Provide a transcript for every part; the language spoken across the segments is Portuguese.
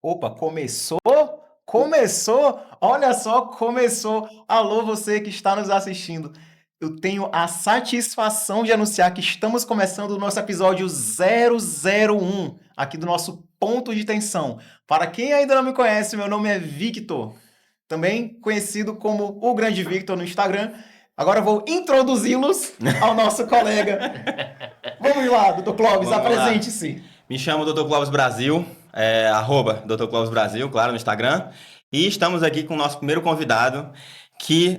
Opa, começou? Começou! Olha só, começou! Alô, você que está nos assistindo. Eu tenho a satisfação de anunciar que estamos começando o nosso episódio 001 aqui do nosso Ponto de Tensão. Para quem ainda não me conhece, meu nome é Victor, também conhecido como o Grande Victor no Instagram. Agora eu vou introduzi-los ao nosso colega. Vamos lá, Dr. Clóvis, Vamos lá. apresente-se. Me chamo Dr. Clóvis Brasil, arroba Dr. Clóvis Brasil, claro, no Instagram. E estamos aqui com o nosso primeiro convidado, que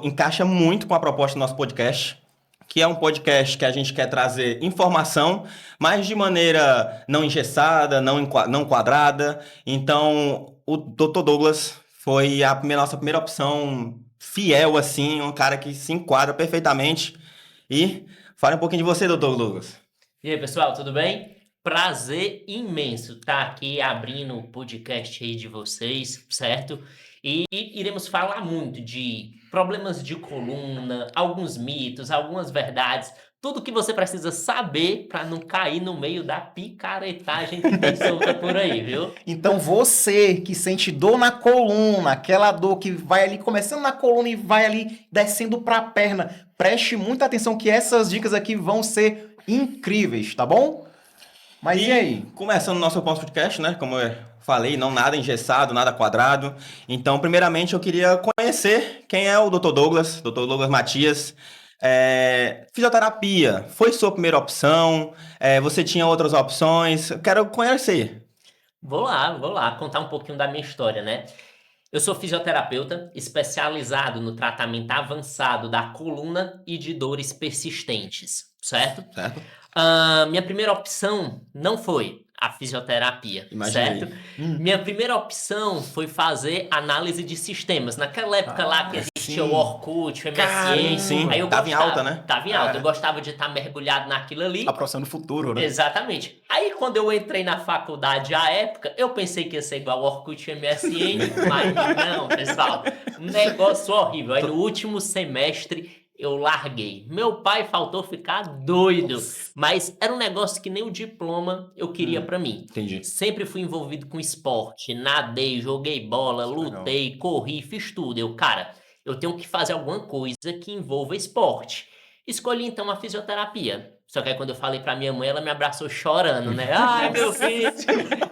encaixa muito com a proposta do nosso podcast, que é um podcast que a gente quer trazer informação, mas de maneira não engessada, não quadrada. Então, o Dr. Douglas foi nossa primeira opção fiel, assim, um cara que se enquadra perfeitamente. E fale um pouquinho de você, Dr. Douglas. E aí, pessoal, tudo bem? Prazer imenso estar aqui abrindo o podcast aí de vocês, certo? E iremos falar muito de problemas de coluna, alguns mitos, algumas verdades, tudo que você precisa saber para não cair no meio da picaretagem que tem solta por aí, viu? Então você que sente dor na coluna, aquela dor que vai ali começando na coluna e vai ali descendo para a perna, preste muita atenção que essas dicas aqui vão ser incríveis, tá bom? Mas e aí? Começando o nosso podcast, né? Como eu falei, não nada engessado, nada quadrado. Então, primeiramente, eu queria conhecer quem é o Dr. Douglas, Dr. Douglas Matias. Fisioterapia, foi sua primeira opção? Você tinha outras opções? Eu quero conhecer. Vou lá, contar um pouquinho da minha história, né? Eu sou fisioterapeuta especializado no tratamento avançado da coluna e de dores persistentes, certo? Certo? Minha primeira opção não foi a fisioterapia, Imaginei. certo? Minha primeira opção foi fazer análise de sistemas. Naquela época lá que existia sim. o Orkut, o MSN. Caramba. Sim, Aí eu tava em alta, né? Tava em alta. Eu gostava de estar mergulhado naquilo ali. A profissão do futuro, né? Exatamente. Aí quando eu entrei na faculdade à época, eu pensei que ia ser igual ao Orkut e MSN, mas não, pessoal. Negócio horrível. Aí no último semestre eu larguei. Meu pai faltou ficar doido, mas era um negócio que nem o diploma eu queria pra mim. Entendi. Sempre fui envolvido com esporte, nadei, joguei bola, lutei, corri, fiz tudo. Eu tenho que fazer alguma coisa que envolva esporte. Escolhi então a fisioterapia. Só que aí quando eu falei pra minha mãe, ela me abraçou chorando, né? Ai, meu filho,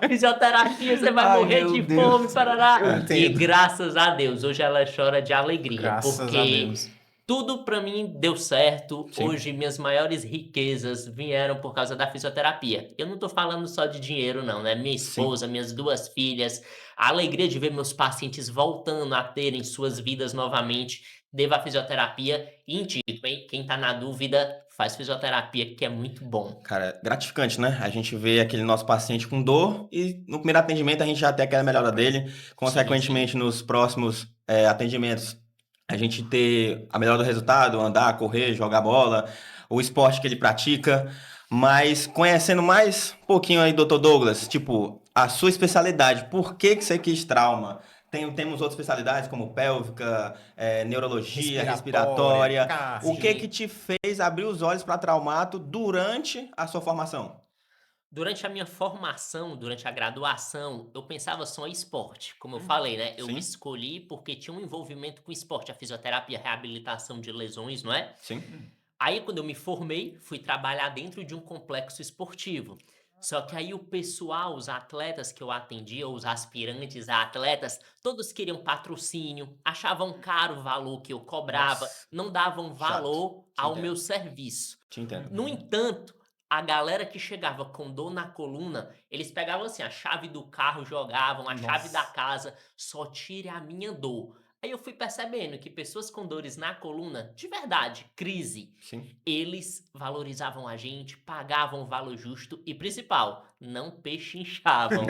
fisioterapia, você vai Ai, morrer meu de Deus. fome, parará. Eu E entendo. graças a Deus, hoje ela chora de alegria, Graças porque a Deus. tudo pra mim deu certo. Sim. Hoje minhas maiores riquezas vieram por causa da fisioterapia. Eu não tô falando só de dinheiro não, né? Minha esposa, minhas 2 filhas, a alegria de ver meus pacientes voltando a terem suas vidas novamente, devo à fisioterapia e indico, hein? Quem tá na dúvida, faz fisioterapia que é muito bom. Cara, gratificante, né? A gente vê aquele nosso paciente com dor e no primeiro atendimento a gente já tem aquela melhora dele. Consequentemente, nos próximos atendimentos, a gente ter a melhora do resultado, andar, correr, jogar bola, o esporte que ele pratica. Mas conhecendo mais um pouquinho aí, Dr. Douglas, tipo, a sua especialidade, por que você quis trauma? Temos outras especialidades como pélvica, neurologia, respiratória. O Sim. que te fez abrir os olhos para traumato durante a sua formação? Durante a minha formação, durante a graduação, eu pensava só em esporte. Como eu falei, né? Eu Sim. escolhi porque tinha um envolvimento com esporte, a fisioterapia, a reabilitação de lesões, não é? Sim. Aí, quando eu me formei, fui trabalhar dentro de um complexo esportivo. Só que aí o pessoal, os atletas que eu atendia, os aspirantes a atletas, todos queriam patrocínio, achavam caro o valor que eu cobrava, Nossa, não davam valor ao entendo. meu serviço. Te entendo. No entanto, a galera que chegava com dor na coluna, eles pegavam assim a chave do carro, jogavam, a chave da Nossa. casa, só tire a minha dor. Aí eu fui percebendo que pessoas com dores na coluna, de verdade, crise, Sim. eles valorizavam a gente, pagavam o valor justo e, principal, não pechinchavam.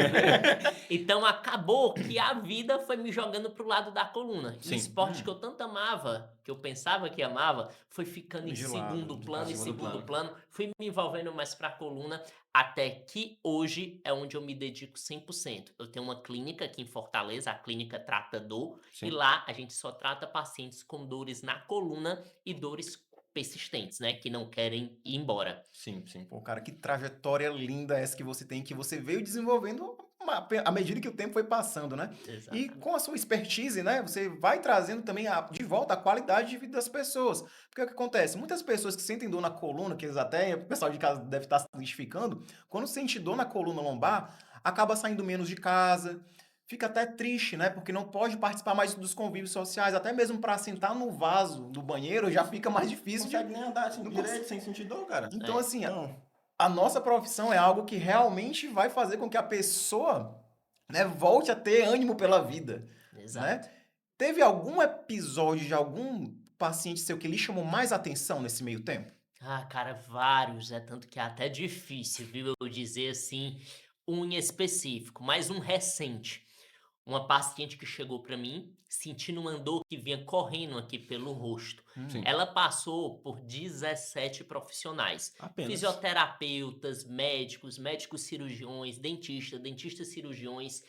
Então acabou que a vida foi me jogando pro lado da coluna. E Sim. o esporte que eu tanto amava, que eu pensava que amava, foi ficando em De lado, segundo de plano, em segundo segundo plano. plano. Fui me envolvendo mais pra coluna, até que hoje é onde eu me dedico 100%. Eu tenho uma clínica aqui em Fortaleza, a clínica Trata Dor, Sim. e lá a gente só trata pacientes com dores na coluna e dores persistentes, né? Que não querem ir embora. Sim, sim. Pô, cara, que trajetória linda essa que você tem, que você veio desenvolvendo à medida que o tempo foi passando, né? E Exatamente. com a sua expertise, né, você vai trazendo também de volta a qualidade de vida das pessoas. Porque o que acontece? Muitas pessoas que sentem dor na coluna, que eles até, o pessoal de casa deve estar se identificando, quando sente dor na coluna lombar, acaba saindo menos de casa, fica até triste, né? Porque não pode participar mais dos convívios sociais, até mesmo para sentar no vaso do banheiro já fica mais Não difícil de. consegue nem andar assim Não direito, sem sentir dor, cara. Então, É, assim, Não. a nossa profissão é algo que realmente vai fazer com que a pessoa, né, volte a ter ânimo pela vida, né? exato. Teve algum episódio de algum paciente seu que lhe chamou mais atenção nesse meio tempo? Ah, cara, vários, é tanto que é até difícil, viu, eu dizer assim, um em específico, mas um recente. Uma paciente que chegou para mim sentindo uma dor que vinha correndo aqui pelo rosto. Sim. Ela passou por 17 profissionais, Apenas. fisioterapeutas, médicos cirurgiões, dentistas cirurgiões.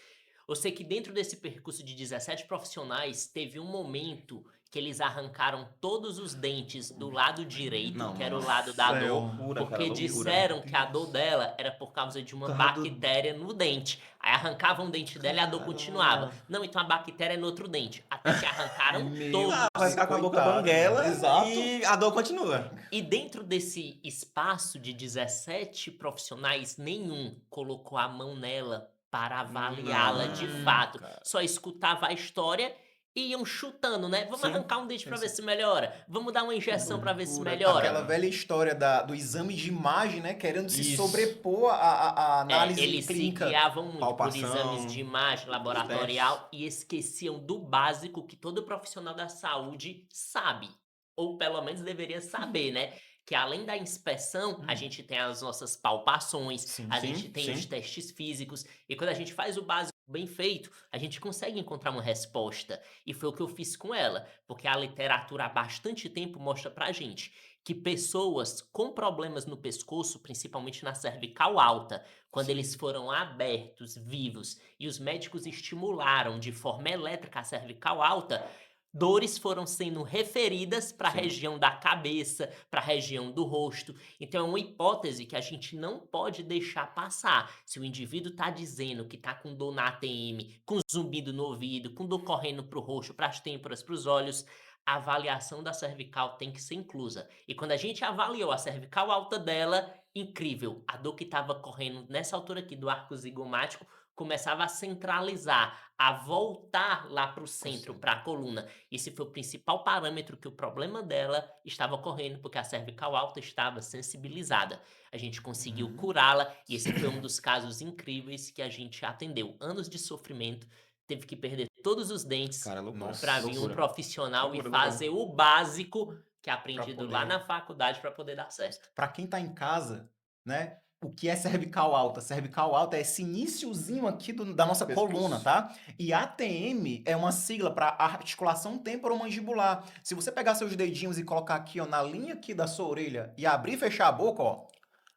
Eu sei que dentro desse percurso de 17 profissionais, teve um momento que eles arrancaram todos os dentes do lado direito, Não, que era o mano. lado da Céu. dor, Loucura, cara, porque loucura. disseram que a dor dela era por causa de uma Por causa do- bactéria no dente. Aí arrancavam o dente dela e a dor continuava. Não, então a bactéria é no outro dente. Até que arrancaram Meu todos. Vai ficar com a boca coitado. banguela Exato. e a dor continua. E dentro desse espaço de 17 profissionais, nenhum colocou a mão nela para avaliá-la de Não, fato. cara. Só escutava a história e iam chutando, né? Vamos Sim, arrancar um dente sim, para sim. ver se melhora. Vamos dar uma injeção para ver se Loucura, melhora. Aquela velha história do exame de imagem, né? Querendo se Isso. sobrepor à análise Eles se clínica. guiavam muito por Palpação, exames de imagem laboratorial e esqueciam do básico que todo profissional da saúde sabe, ou pelo menos deveria saber, né? Que além da inspeção, a gente tem as nossas palpações, Sim, a sim, gente tem os sim. testes físicos, e quando a gente faz o básico bem feito, a gente consegue encontrar uma resposta. E foi o que eu fiz com ela, porque a literatura há bastante tempo mostra pra gente que pessoas com problemas no pescoço, principalmente na cervical alta, quando eles foram abertos, vivos, e os médicos estimularam de forma elétrica a cervical alta, dores foram sendo referidas para a Sim. região da cabeça, para a região do rosto. Então é uma hipótese que a gente não pode deixar passar. Se o indivíduo está dizendo que está com dor na ATM, com zumbido no ouvido, com dor correndo para o rosto, para as têmporas, para os olhos, a avaliação da cervical tem que ser inclusa. E quando a gente avaliou a cervical alta dela, incrível, a dor que estava correndo nessa altura aqui do arco zigomático começava a centralizar, a voltar lá para o centro, para a coluna. Esse foi o principal parâmetro que o problema dela estava ocorrendo, porque a cervical alta estava sensibilizada. A gente conseguiu curá-la e esse foi um dos casos incríveis que a gente atendeu. Anos de sofrimento, teve que perder todos os dentes Cara, loucura. Nossa, para vir um Loucura. profissional e Loucura, fazer o básico que é aprendido poder. lá na faculdade para poder dar certo. Para quem tá em casa, né? O que é cervical alta? Cervical alta é esse iniciozinho aqui da nossa Pescoço. coluna, tá? E ATM é uma sigla para articulação temporomandibular. Se você pegar seus dedinhos e colocar aqui, ó, na linha aqui da sua orelha e abrir e fechar a boca, ó,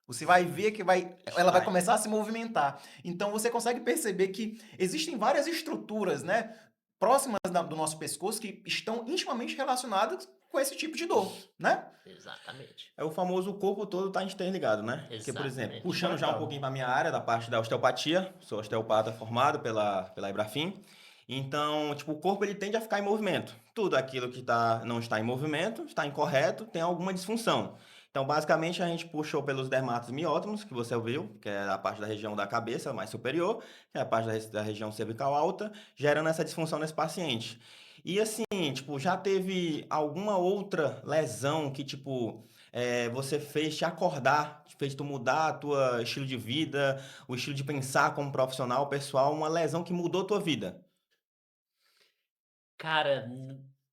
você vai ver que ela vai Vai. começar a se movimentar. Então você consegue perceber que existem várias estruturas, né, próximas do nosso pescoço que estão intimamente relacionadas com esse tipo de dor, né? Exatamente. É o famoso corpo todo tá interligado, né? Porque, por exemplo, Exatamente. puxando já um Legal. pouquinho para minha área, da parte da osteopatia, sou osteopata formado pela Ibrafim. Então, tipo, o corpo ele tende a ficar em movimento. Tudo aquilo que não está em movimento, está incorreto, tem alguma disfunção. Então, basicamente, a gente puxou pelos dermatos miótomos, que você ouviu, que é a parte da região da cabeça mais superior, que é a parte da região cervical alta, gerando essa disfunção nesse paciente. E assim, tipo, já teve alguma outra lesão que, tipo, você fez te acordar, fez tu mudar a tua estilo de vida, o estilo de pensar como profissional, pessoal, uma lesão que mudou tua vida? Cara,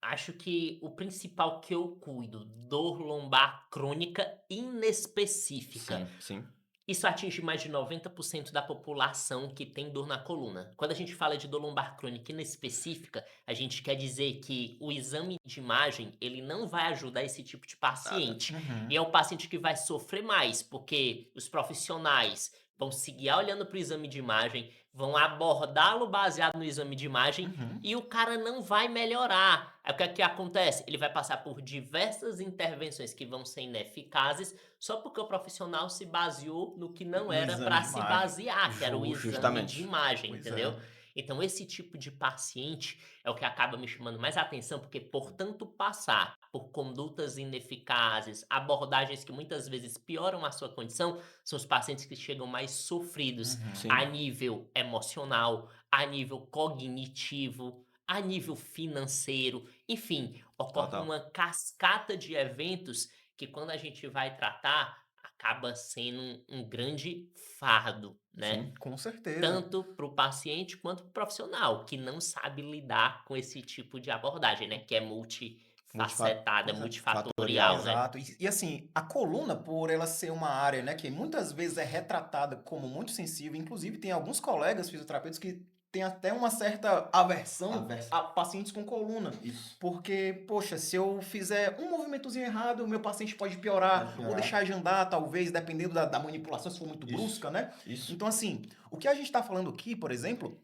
acho que o principal que eu cuido, dor lombar crônica inespecífica. Sim, sim. Isso atinge mais de 90% da população que tem dor na coluna. Quando a gente fala de dor lombar crônica inespecífica, a gente quer dizer que o exame de imagem, ele não vai ajudar esse tipo de paciente. Uhum. E é o paciente que vai sofrer mais, porque os profissionais vão seguir olhando para o exame de imagem, vão abordá-lo baseado no exame de imagem Uhum. e o cara não vai melhorar. Aí o que é que acontece? Ele vai passar por diversas intervenções que vão ser ineficazes só porque o profissional se baseou no que não No era exame para de se imagem. basear, que era o exame de Justamente. imagem, Pois entendeu? é. Então esse tipo de paciente é o que acaba me chamando mais atenção, porque por tanto passar por condutas ineficazes, abordagens que muitas vezes pioram a sua condição, são os pacientes que chegam mais sofridos Uhum. Sim. a nível emocional, a nível cognitivo, a nível financeiro, enfim, ocorre Total. uma cascata de eventos que quando a gente vai tratar, acaba sendo um grande fardo, né? Sim. Com certeza. Tanto para o paciente quanto para o profissional, que não sabe lidar com esse tipo de abordagem, né? Que é multifacetada, Pois é. multifatorial, né? Exato. E assim, a coluna, por ela ser uma área, né, que muitas vezes é retratada como muito sensível, inclusive tem alguns colegas fisioterapeutas que têm até uma certa aversão a pacientes com coluna. Isso. Porque, poxa, se eu fizer um movimentozinho errado, o meu paciente pode piorar, ou deixar de andar, talvez, dependendo da manipulação, se for muito Isso. brusca, né? Isso. Então, assim, o que a gente está falando aqui, por exemplo,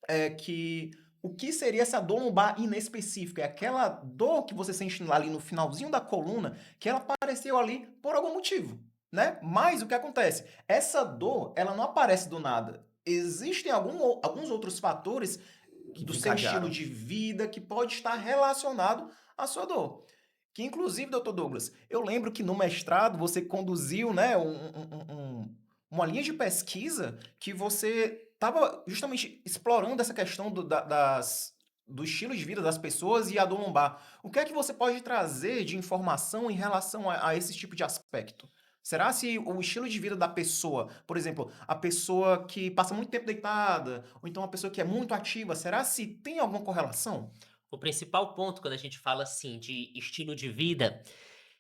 é que o que seria essa dor lombar inespecífica? É aquela dor que você sente ali no finalzinho da coluna, que ela apareceu ali por algum motivo, né? Mas o que acontece? Essa dor, ela não aparece do nada. Existem alguns outros fatores Que do seu estilo desencadearam. de vida que pode estar relacionado à sua dor. Que inclusive, doutor Douglas, eu lembro que no mestrado você conduziu, né, uma linha de pesquisa que você estava justamente explorando essa questão do estilo de vida das pessoas e a dor lombar. O que é que você pode trazer de informação em relação a esse tipo de aspecto? Será se o estilo de vida da pessoa, por exemplo, a pessoa que passa muito tempo deitada, ou então a pessoa que é muito ativa, será se tem alguma correlação? O principal ponto quando a gente fala assim de estilo de vida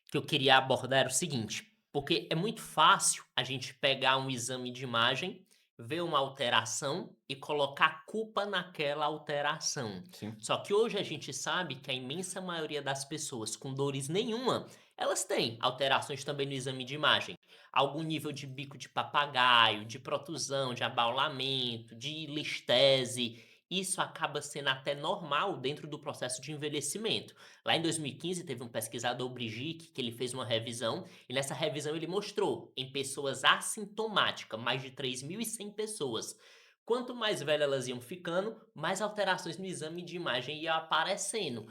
que eu queria abordar era o seguinte, porque é muito fácil a gente pegar um exame de imagem, ver uma alteração e colocar culpa naquela alteração. Sim. Só que hoje a gente sabe que a imensa maioria das pessoas com dores nenhuma, elas têm alterações também no exame de imagem. Algum nível de bico de papagaio, de protusão, de abaulamento, de listese. Isso acaba sendo até normal dentro do processo de envelhecimento. Lá em 2015 teve um pesquisador, Brigitte, que ele fez uma revisão, e nessa revisão ele mostrou em pessoas assintomáticas, mais de 3.100 pessoas, quanto mais velhas elas iam ficando, mais alterações no exame de imagem iam aparecendo.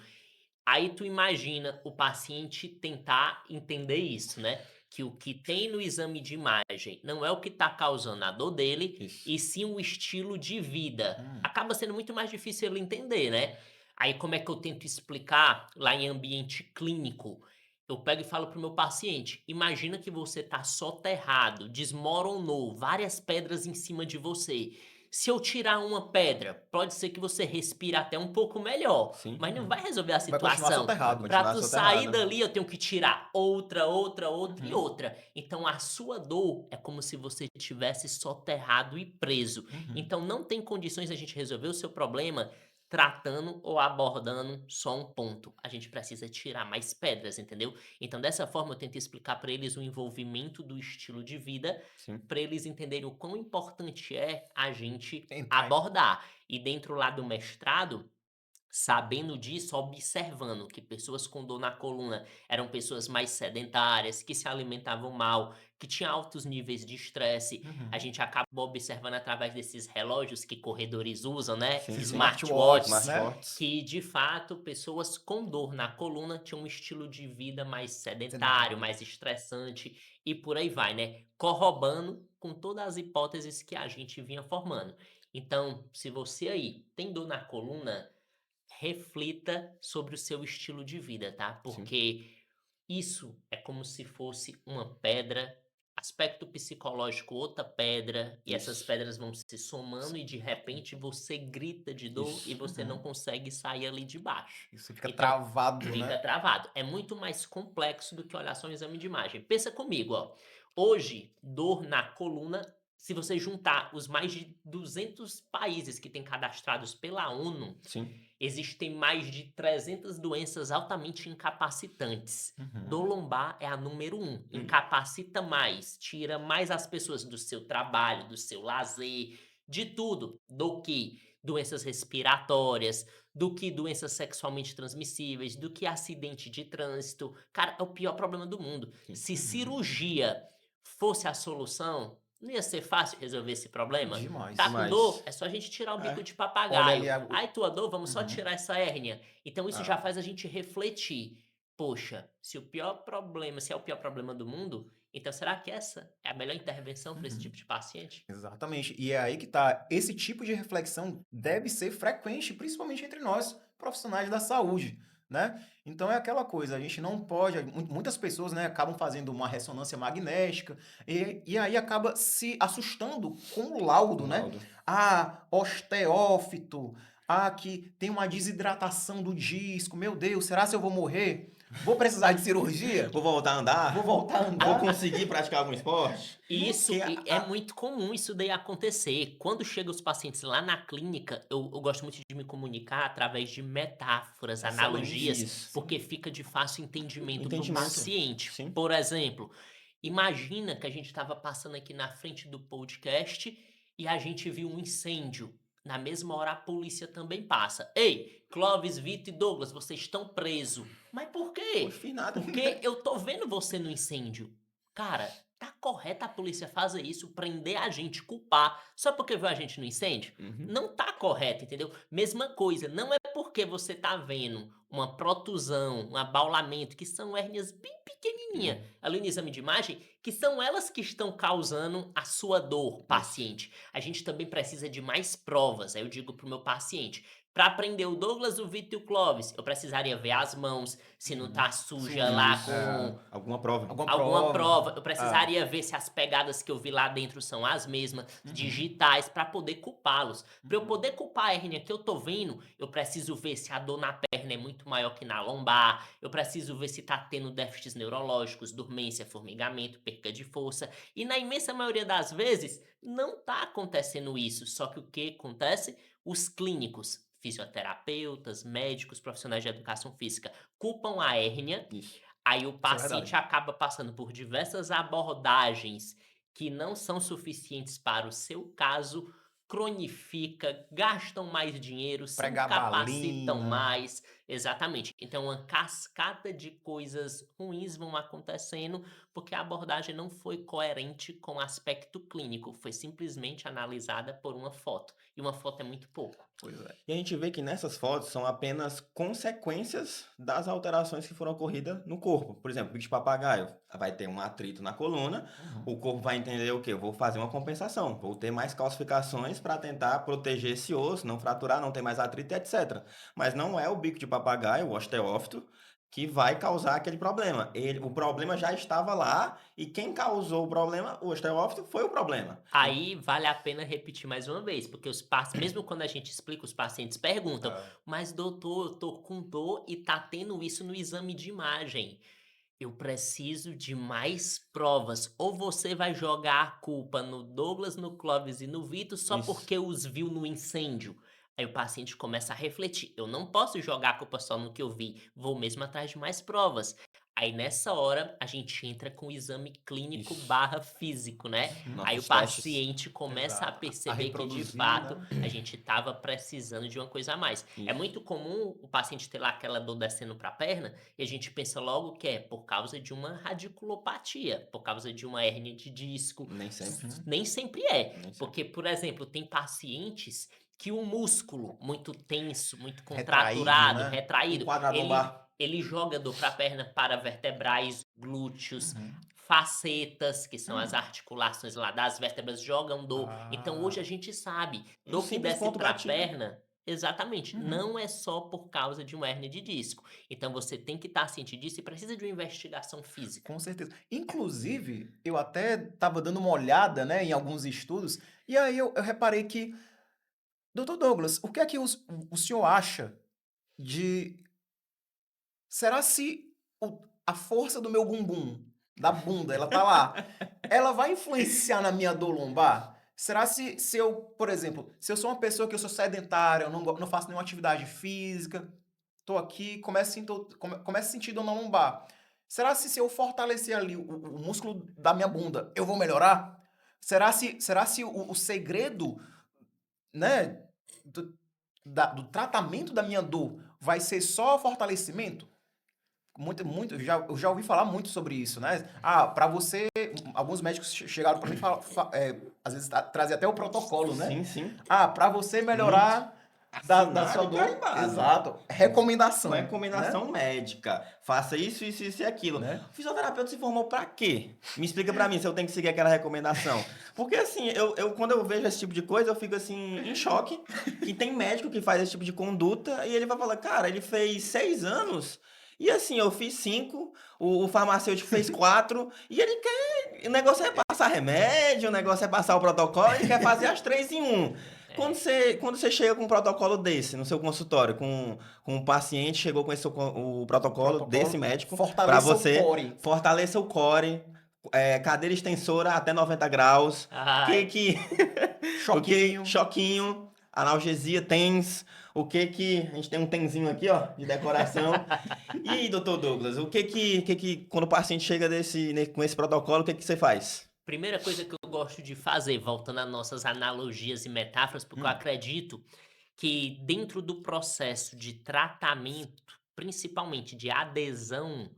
Aí tu imagina o paciente tentar entender isso, né? Que o que tem no exame de imagem não é o que está causando a dor dele, Isso. e sim o estilo de vida. Hum. Acaba sendo muito mais difícil ele entender, né? Aí como é que eu tento explicar lá em ambiente clínico? Eu pego e falo pro meu paciente: imagina que você tá soterrado, desmoronou, várias pedras em cima de você. Se eu tirar uma pedra, pode ser que você respire até um pouco melhor, Sim. mas não vai resolver a Vai continuar situação. Vai soterrado. Para continuar tu sair soterrado. dali, eu tenho que tirar outra e Uhum. outra. Então a sua dor é como se você tivesse soterrado e preso. Uhum. Então não tem condições de a gente resolver o seu problema tratando ou abordando só um ponto. A gente precisa tirar mais pedras, entendeu? Então dessa forma eu tento explicar para eles o envolvimento do estilo de vida, Sim. para eles entenderem o quão importante é a gente Entrar em- abordar. E dentro lá do mestrado, sabendo disso, observando que pessoas com dor na coluna eram pessoas mais sedentárias, que se alimentavam mal, que tinham altos níveis de estresse, Uhum. a gente acaba observando através desses relógios que corredores usam, né? Sim, sim. Smartwatches, Smartwatches, né? Smartwatches. que de fato pessoas com dor na coluna tinham um estilo de vida mais sedentário, Sedentário. mais estressante e por aí vai, né? Corroborando com todas as hipóteses que a gente vinha formando. Então, se você aí tem dor na coluna, reflita sobre o seu estilo de vida, tá? Sim. Porque isso é como se fosse uma pedra, aspecto psicológico, outra pedra, e essas Isso. pedras vão se somando e de repente você grita de dor Isso. e você não consegue sair ali de baixo. Isso fica Então, travado, fica né? travado. É muito mais complexo do que olhar só um exame de imagem. Pensa comigo, ó. Hoje, dor na coluna, se você juntar os mais de 200 países que têm cadastrados pela ONU, Sim. existem mais de 300 doenças altamente incapacitantes. Uhum. Dor lombar é a número 1. Incapacita mais, tira mais as pessoas do seu trabalho, do seu lazer, de tudo, do que doenças respiratórias, do que doenças sexualmente transmissíveis, do que acidente de trânsito. Cara, é o pior problema do mundo. Se cirurgia fosse a solução, não ia ser fácil resolver esse problema? Demais. Tá com Demais. dor? É só a gente tirar o É. bico de Olha papagaio. ali Ai, tua dor, vamos só Uhum. tirar essa hérnia. Então isso Ah. já faz a gente refletir. Poxa, se é o pior problema do mundo, então será que essa é a melhor intervenção para esse tipo de paciente? Exatamente. E é aí que tá. Esse tipo de reflexão deve ser frequente, principalmente entre nós, profissionais da saúde, né? Então é aquela coisa, a gente não pode. Muitas pessoas, né, acabam fazendo uma ressonância magnética e aí acaba se assustando com o laudo, né? Ronaldo. Ah, osteófito. Ah, que tem uma desidratação do disco. Meu Deus, será que eu vou morrer? Vou precisar de cirurgia? Vou voltar a andar? Vou voltar a Vou andar? conseguir praticar algum esporte? E isso Que é muito comum isso daí acontecer. Quando chegam os pacientes lá na clínica, eu gosto muito de me comunicar através de metáforas, Excelente. analogias, Isso. porque fica de fácil entendimento para o Entendimento. paciente. Sim. Por exemplo, imagina que a gente estava passando aqui na frente do podcast e a gente viu um incêndio. Na mesma hora a polícia também passa. Ei, Clóvis, Vitor e Douglas, vocês estão presos. Mas por Não quê? fiz nada. Porque eu tô vendo você no incêndio. Cara, tá correto a polícia fazer isso, prender a gente, culpar, só porque viu a gente no incêndio? Uhum. Não tá correto, entendeu? Mesma coisa, não é porque você tá vendo uma protusão, um abaulamento, que são hérnias bem pequenininhas, ali no exame de imagem, que são elas que estão causando a sua dor, paciente. A gente também precisa de mais provas, aí eu digo pro meu paciente, para prender o Douglas, o Vitor e o Clóvis, eu precisaria ver as mãos, se não tá suja lá Isso. com Alguma prova. alguma prova. Eu precisaria ver se as pegadas que eu vi lá dentro são as mesmas, digitais, para poder culpá-los. Para eu poder culpar a hérnia que eu tô vendo, eu preciso ver se a dor na perna é muito maior que na lombar, eu preciso ver se tá tendo déficits neurológicos, dormência, formigamento, perca de força. E na imensa maioria das vezes, não tá acontecendo isso. Só que o que acontece? Os clínicos, fisioterapeutas, médicos, profissionais de educação física, culpam a hérnia. Isso. Aí o é paciente acaba passando por diversas abordagens que não são suficientes para o seu caso, cronifica, gastam mais dinheiro, se incapacitam Pregabalina. mais. Exatamente. Então, uma cascata de coisas ruins vão acontecendo porque a abordagem não foi coerente com o aspecto clínico, foi simplesmente analisada por uma foto. E uma foto é muito pouco. Pois é. E a gente vê que nessas fotos são apenas consequências das alterações que foram ocorridas no corpo. Por exemplo, bicho de papagaio vai ter um atrito na coluna, o corpo vai entender o quê? Eu vou fazer uma compensação, vou ter mais calcificações para tentar proteger esse osso, não fraturar, não ter mais atrito, etc. Mas não é o bico de papagaio, o osteófito, que vai causar aquele problema. O problema já estava lá e quem causou o problema, o osteófito, foi o problema. Aí vale a pena repetir mais uma vez, porque os pacientes, mesmo quando a gente explica, os pacientes perguntam, mas doutor, eu tô com dor e tá tendo isso no exame de imagem. Eu preciso de mais provas. Ou você vai jogar a culpa no Douglas, no Clóvis e no Vitor só Isso. porque os viu no incêndio. Aí o paciente começa a refletir. Eu não posso jogar a culpa só no que eu vi. Vou mesmo atrás de mais provas. Aí nessa hora a gente entra com o exame clínico Isso. barra físico, né? Aí o Nossos testes. paciente começa a Exato. A perceber que de reproduzir, fato né? a gente estava precisando de uma coisa a mais. É Isso. muito comum o paciente ter lá aquela dor descendo para a perna e a gente pensa logo que é por causa de uma radiculopatia, por causa de uma hérnia de disco. Nem sempre. Nem sempre é. Nem sempre. Porque, por exemplo, tem pacientes que o músculo muito tenso, muito Retraído, contraturado, né? retraído, Quadrado lombar. ele joga dor para a perna paravertebrais, glúteos, facetas, que são as articulações lá das vértebras, jogam dor. Então hoje a gente sabe, Um dor que simples desce ponto para a gatilho. perna, exatamente, não é só por causa de uma hérnia de disco. Então você tem que estar ciente disso e precisa de uma investigação física. Com certeza. Inclusive, eu até estava dando uma olhada, né, em alguns estudos, e aí eu reparei que, Dr. Douglas, o que é que o senhor acha de... Será se a força do meu bumbum, da bunda, ela tá lá, ela vai influenciar na minha dor lombar? Será se eu, por exemplo, se eu sou uma pessoa que eu sou sedentária, eu não faço nenhuma atividade física, tô aqui, começo a sentir dor na lombar. Será se eu fortalecer ali o músculo da minha bunda, eu vou melhorar? Será se o segredo, né, do tratamento da minha dor vai ser só fortalecimento? Eu já ouvi falar muito sobre isso, né? Para você, alguns médicos chegaram para mim e às vezes trazer até o protocolo, né? Sim, sim. Para você Muito. melhorar da Assinado sua e dor. carimbado. Exato. Recomendação. Recomendação médica. Faça isso, isso, isso e aquilo. Né? O fisioterapeuta se formou pra quê? Me explica pra mim se eu tenho que seguir aquela recomendação. Porque assim, quando eu vejo esse tipo de coisa, eu fico assim, em choque. Que tem médico que faz esse tipo de conduta e ele vai falar, cara, ele fez 6 anos. E assim, eu fiz 5, o farmacêutico fez 4, e ele quer. O negócio é passar remédio, o negócio é passar o protocolo, ele quer fazer as 3 em 1. É, Quando você chega com um protocolo desse no seu consultório, com um paciente, chegou com o protocolo desse médico, para Fortaleça o você, core. fortaleça o core, cadeira extensora até 90 graus, ai, Choquinho. choquinho, analgesia, TENS, a gente tem um tenzinho aqui, ó, de decoração. E aí, doutor Douglas, quando o paciente chega com esse protocolo, o que você faz? primeira coisa que eu gosto de fazer, voltando às nossas analogias e metáforas, porque eu acredito que dentro do processo de tratamento, principalmente de adesão,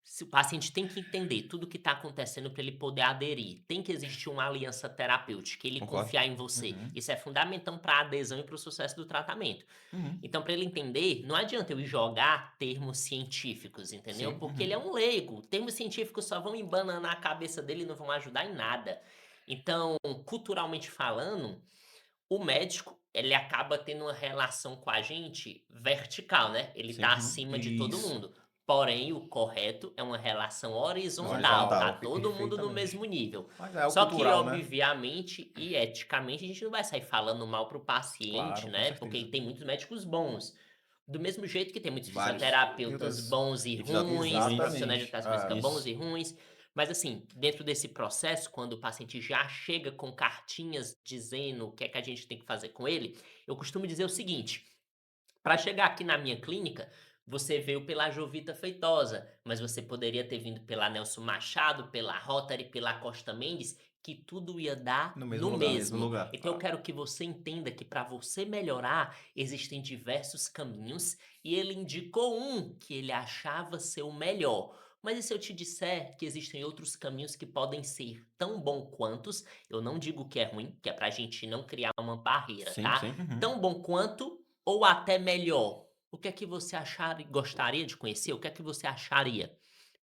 se o paciente tem que entender tudo o que está acontecendo para ele poder aderir. Tem que existir uma aliança terapêutica, ele Concordo. confiar em você. Uhum. Isso é fundamental para a adesão e para o sucesso do tratamento. Uhum. Então, para ele entender, não adianta eu ir jogar termos científicos, entendeu? Sim. Porque ele é um leigo. Termos científicos só vão embananar a cabeça dele e não vão ajudar em nada. Então, culturalmente falando, o médico, ele acaba tendo uma relação com a gente vertical, né? Ele Sim. tá acima de todo Isso. mundo. Porém, o correto é uma relação horizontal, Horizontal. tá todo mundo no Perfeitamente. mesmo nível. Mas é o Só que, cultural, né? obviamente e eticamente, a gente não vai sair falando mal pro paciente, Claro, com né? Porque certeza. tem muitos médicos bons. Do mesmo jeito que tem muitos Vários. fisioterapeutas Outras- bons e E fisioterapeutas ruins, ruins. profissionais de Exatamente. educação física bons Isso. e ruins. Mas assim, dentro desse processo, quando o paciente já chega com cartinhas dizendo o que é que a gente tem que fazer com ele, eu costumo dizer o seguinte: para chegar aqui na minha clínica, você veio pela Jovita Feitosa, mas você poderia ter vindo pela Nelson Machado, pela Rotary, pela Costa Mendes, que tudo ia dar No mesmo no lugar. No mesmo mesmo. lugar. Então eu quero que você entenda que para você melhorar, existem diversos caminhos e ele indicou um que ele achava ser o melhor. Mas e se eu te disser que existem outros caminhos que podem ser tão bom quantos? Eu não digo que é ruim, que é pra gente não criar uma barreira, Sim, tá? sim. Uhum. Tão bom quanto ou até melhor. O que é que você gostaria de conhecer? O que é que você acharia?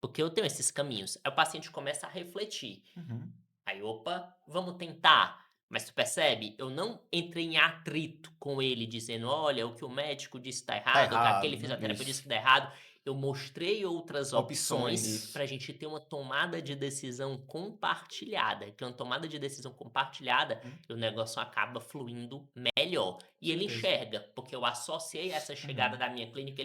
Porque eu tenho esses caminhos. Aí o paciente começa a refletir. Uhum. Aí, opa, vamos tentar. Mas tu percebe? Eu não entrei em atrito com ele, dizendo: olha, o que o médico disse está Tá errado, o que aquele errado, né? fisioterapeuta disse Isso. que está errado. Eu mostrei outras opções Opções. para a gente ter uma tomada de decisão compartilhada. Que uma tomada de decisão compartilhada, o negócio acaba fluindo melhor. E ele Certeza. enxerga, porque eu associei essa chegada da minha clínica,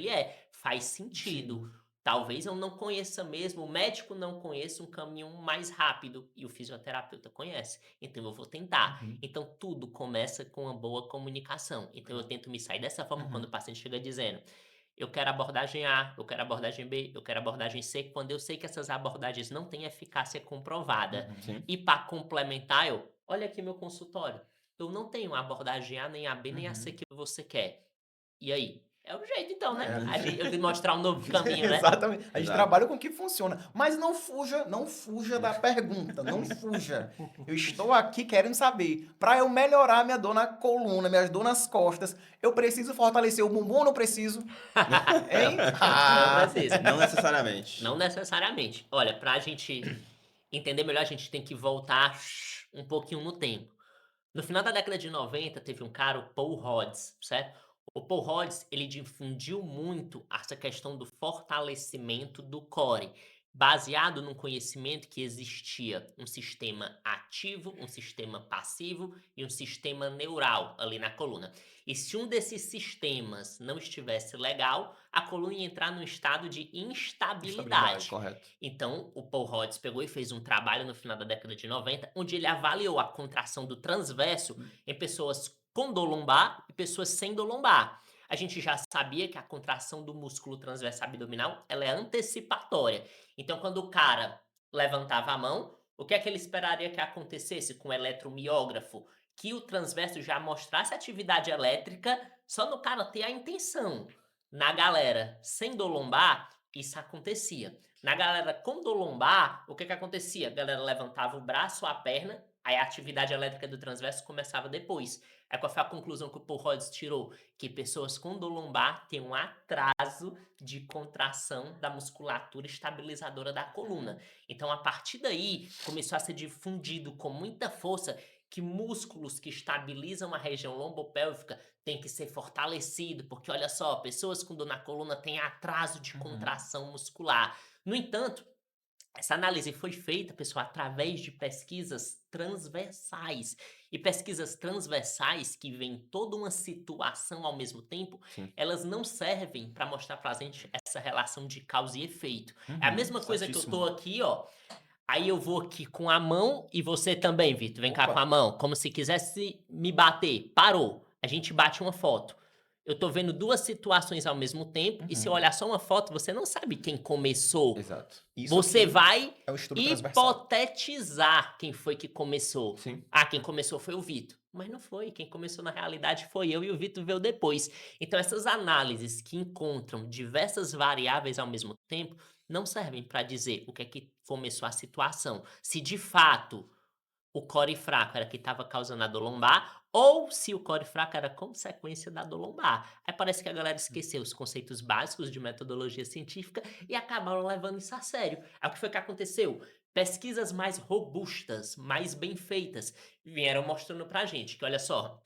faz sentido. Talvez eu não conheça mesmo, o médico não conheça um caminho mais rápido e o fisioterapeuta conhece. Então eu vou tentar. Uhum. Então tudo começa com uma boa comunicação. Então eu tento me sair dessa forma quando o paciente chega dizendo: eu quero abordagem A, eu quero abordagem B, eu quero abordagem C, quando eu sei que essas abordagens não têm eficácia comprovada. Uhum. Sim. E para complementar, olha aqui meu consultório. Eu não tenho a abordagem A, nem a B, nem a C que você quer. E aí? É o jeito então, né? Eu tenho que mostrar um novo caminho, né? Exatamente. A gente Exato. trabalha com o que funciona. Mas não fuja da pergunta. Não fuja. Eu estou aqui querendo saber. Para eu melhorar minha dor na coluna, minhas dor nas costas, eu preciso fortalecer o bumbum ou não preciso? Hein? Não precisa. Não necessariamente. Não necessariamente. Olha, pra gente entender melhor, a gente tem que voltar um pouquinho no tempo. No final da década de 90, teve um cara, o Paul Hodges, certo? O Paul Hodges, ele difundiu muito essa questão do fortalecimento do core, baseado num conhecimento que existia um sistema ativo, um sistema passivo e um sistema neural ali na coluna. E se um desses sistemas não estivesse legal, a coluna ia entrar num estado de instabilidade. Correto. Então, o Paul Hodges pegou e fez um trabalho no final da década de 90, onde ele avaliou a contração do transverso em pessoas com dor lombar e pessoas sem dor lombar. A gente já sabia que a contração do músculo transverso abdominal, ela é antecipatória. Então, quando o cara levantava a mão, o que é que ele esperaria que acontecesse com o eletromiógrafo? que o transverso já mostrasse atividade elétrica só no cara ter a intenção. Na galera sem dor lombar, isso acontecia. Na galera com dor lombar, o que acontecia? A galera levantava o braço, a perna, aí a atividade elétrica do transverso começava depois. Aí qual foi a conclusão que o Paul Rhodes tirou? Que pessoas com dor lombar têm um atraso de contração da musculatura estabilizadora da coluna. Então, a partir daí, começou a ser difundido com muita força que músculos que estabilizam a região lombopélvica têm que ser fortalecidos, porque olha só, pessoas com dor na coluna têm atraso de contração muscular. No entanto, essa análise foi feita, pessoal, através de pesquisas transversais. E pesquisas transversais, que veem toda uma situação ao mesmo tempo, Sim. elas não servem para mostrar pra gente essa relação de causa e efeito. É a mesma coisa que eu certíssimo. tô aqui, ó. Aí eu vou aqui com a mão e você também, Vitor. Vem cá Opa. com a mão, como se quisesse me bater. Parou. A gente bate uma foto. Eu tô vendo duas situações ao mesmo tempo e se eu olhar só uma foto, você não sabe quem começou. Exato. Isso Você aqui vai é o estudo transversal. hipotetizar quem foi que começou. Sim. Ah, quem começou foi o Vitor. Mas não foi. Quem começou na realidade foi eu e o Vitor veio depois. Então, essas análises que encontram diversas variáveis ao mesmo tempo não servem para dizer o que é que começou a situação. Se de fato o core fraco era que estava causando a dor lombar, ou se o core fraco era consequência da dor lombar. Aí parece que a galera esqueceu os conceitos básicos de metodologia científica e acabaram levando isso a sério. Aí o que foi que aconteceu? Pesquisas mais robustas, mais bem feitas, vieram mostrando pra gente que, olha só,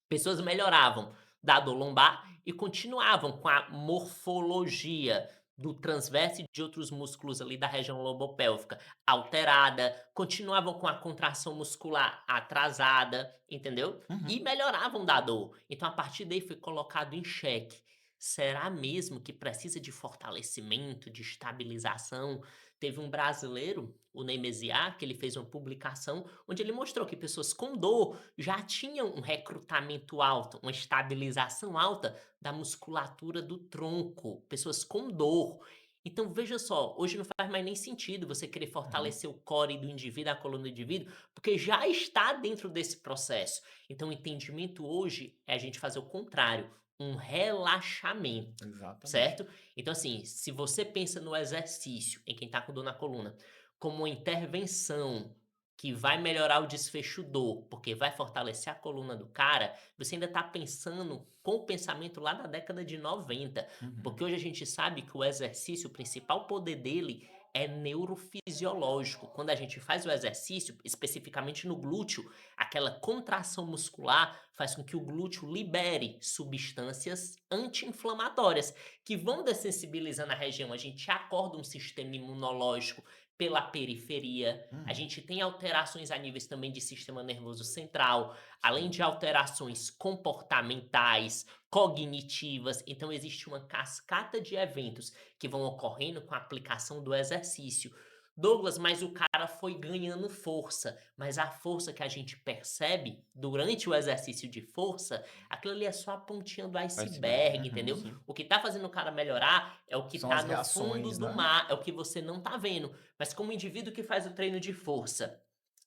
pessoas melhoravam da dor lombar e continuavam com a morfologia do transverso e de outros músculos ali da região lombopélvica alterada, continuavam com a contração muscular atrasada, entendeu? E melhoravam da dor. Então, a partir daí foi colocado em xeque. Será mesmo que precisa de fortalecimento, de estabilização? Teve um brasileiro, o Nemesiar, que ele fez uma publicação onde ele mostrou que pessoas com dor já tinham um recrutamento alto, uma estabilização alta da musculatura do tronco, pessoas com dor. Então veja só, hoje não faz mais nem sentido você querer fortalecer o core do indivíduo, a coluna do indivíduo, porque já está dentro desse processo. Então o entendimento hoje é a gente fazer o contrário, um relaxamento, Exatamente. certo? Então assim, se você pensa no exercício, em quem está com dor na coluna, como uma intervenção que vai melhorar o desfecho dor, porque vai fortalecer a coluna do cara, você ainda está pensando com o pensamento lá da década de 90. Porque hoje a gente sabe que o exercício, o principal poder dele é neurofisiológico. Quando a gente faz o exercício, especificamente no glúteo, aquela contração muscular faz com que o glúteo libere substâncias anti-inflamatórias que vão dessensibilizando a região. A gente acorda um sistema imunológico pela periferia, a gente tem alterações a níveis também de sistema nervoso central, além de alterações comportamentais, cognitivas. Então existe uma cascata de eventos que vão ocorrendo com a aplicação do exercício. Douglas, mas o cara foi ganhando força, mas a força que a gente percebe durante o exercício de força, aquilo ali é só a pontinha do iceberg, entendeu? Sim. O que tá fazendo o cara melhorar é o que São tá as no reações, fundo do né? mar, é o que você não tá vendo. Mas como indivíduo que faz o treino de força,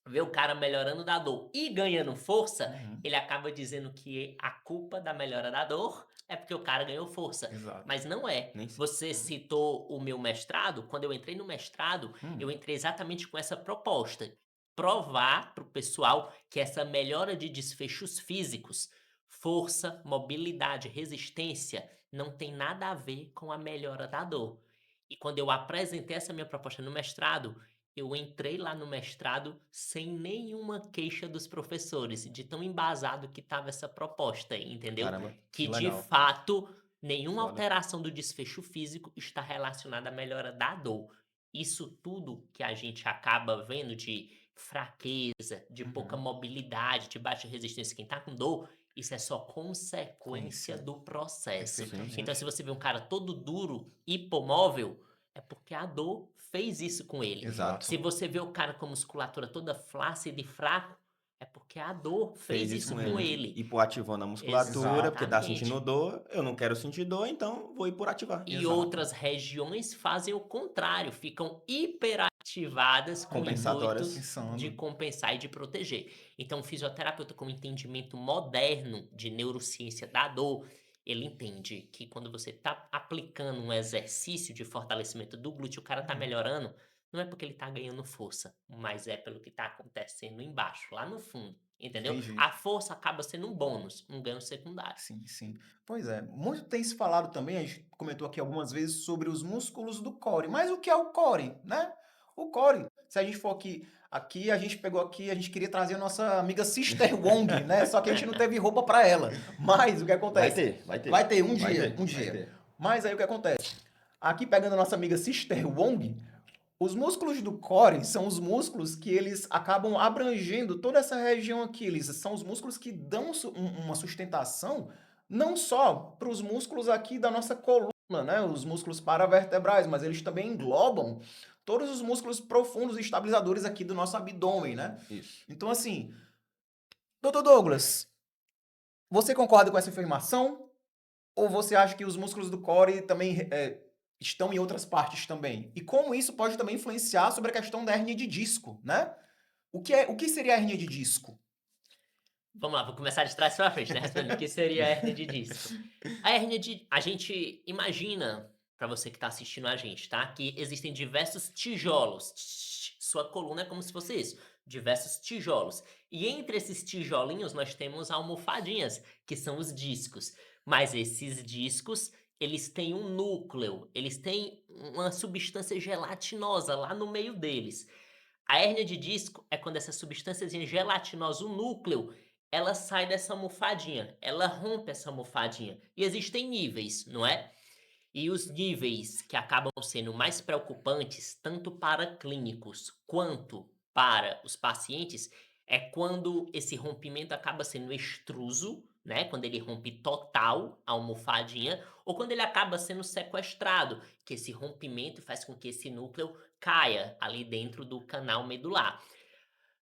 vê o cara melhorando da dor e ganhando força, ele acaba dizendo que a culpa da melhora da dor é porque o cara ganhou força. Exato. Mas não é. Nem sei. Você citou o meu mestrado. Quando eu entrei no mestrado, eu entrei exatamente com essa proposta. Provar para o pessoal que essa melhora de desfechos físicos, força, mobilidade, resistência, não tem nada a ver com a melhora da dor. E quando eu apresentei essa minha proposta no mestrado, eu entrei lá no mestrado sem nenhuma queixa dos professores, de tão embasado que estava essa proposta aí, entendeu? Caramba, Que que de legal. fato nenhuma Foda. alteração do desfecho físico está relacionada à melhora da dor. Isso tudo que a gente acaba vendo de fraqueza, de pouca mobilidade, de baixa resistência, quem tá com dor, isso é só consequência do processo. Perfeitamente. Então, se você vê um cara todo duro, hipomóvel, é porque a dor fez isso com ele. Exato. Se você vê o cara com a musculatura toda flácida e fraco, é porque a dor fez isso com ele. Hipoativando a musculatura, porque tá Exatamente. sentindo dor. Eu não quero sentir dor, então vou hiperativar. E Exato. outras regiões fazem o contrário, ficam hiperativando ativadas com o Compensatórias. intuito de Pensando. compensar e de proteger. Então, o fisioterapeuta, com o entendimento moderno de neurociência da dor, ele entende que quando você está aplicando um exercício de fortalecimento do glúteo, o cara está Uhum. melhorando, não é porque ele está ganhando força, mas é pelo que está acontecendo embaixo, lá no fundo, entendeu? Entendi. A força acaba sendo um bônus, um ganho secundário. Sim, sim. Pois é, muito tem se falado também, a gente comentou aqui algumas vezes sobre os músculos do core. Mas o que é o core, né? O core, se a gente for aqui a gente pegou aqui, a gente queria trazer a nossa amiga Sister Wong, né? Só que a gente não teve roupa para ela. Mas o que acontece? Vai ter. Vai ter um Vai dia, ter, um vai dia. ter. Mas aí o que acontece? Aqui pegando a nossa amiga Sister Wong, os músculos do core são os músculos que eles acabam abrangendo toda essa região aqui. Eles são os músculos que dão uma sustentação não só para os músculos aqui da nossa coluna, né? Os músculos paravertebrais, mas eles também englobam todos os músculos profundos e estabilizadores aqui do nosso abdômen, né? Isso. Então, assim, Dr. Douglas, você concorda com essa afirmação? Ou você acha que os músculos do core também estão em outras partes também? E como isso pode também influenciar sobre a questão da hérnia de disco, né? O que seria a hérnia de disco? Vamos lá, vou começar de trás para frente, né? Respondendo o que seria a hérnia de disco. A hérnia de. A gente imagina, para você que está assistindo a gente, tá? Que existem diversos tijolos. Sua coluna é como se fosse isso, diversos tijolos. E entre esses tijolinhos nós temos almofadinhas, que são os discos. Mas esses discos, eles têm um núcleo, eles têm uma substância gelatinosa lá no meio deles. A hérnia de disco é quando essa substância gelatinosa, o núcleo, ela sai dessa almofadinha, ela rompe essa almofadinha. E existem níveis, não é? E os níveis que acabam sendo mais preocupantes, tanto para clínicos quanto para os pacientes, é quando esse rompimento acaba sendo extruso, né? Quando ele rompe total a almofadinha, ou quando ele acaba sendo sequestrado, que esse rompimento faz com que esse núcleo caia ali dentro do canal medular.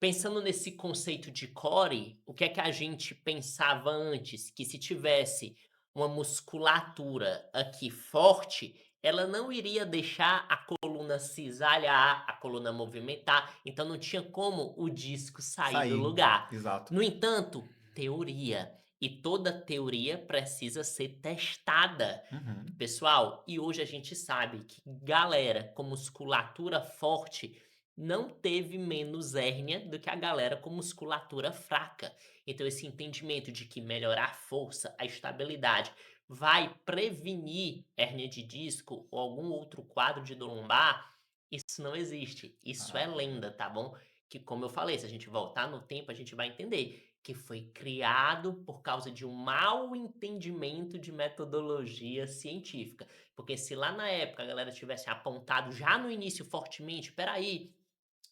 Pensando nesse conceito de core, o que é que a gente pensava antes? Que se tivesse uma musculatura aqui forte, ela não iria deixar a coluna cisalhar, a coluna movimentar, então não tinha como o disco sair do Sair. lugar. Exato. No entanto, teoria. E toda teoria precisa ser testada. Uhum. Pessoal, e hoje a gente sabe que galera com musculatura forte não teve menos hérnia do que a galera com musculatura fraca. Então, esse entendimento de que melhorar a força, a estabilidade, vai prevenir hérnia de disco ou algum outro quadro de dor lombar, isso não existe. Isso é lenda, tá bom? Que, como eu falei, se a gente voltar no tempo, a gente vai entender que foi criado por causa de um mau entendimento de metodologia científica. Porque se lá na época a galera tivesse apontado já no início fortemente, peraí,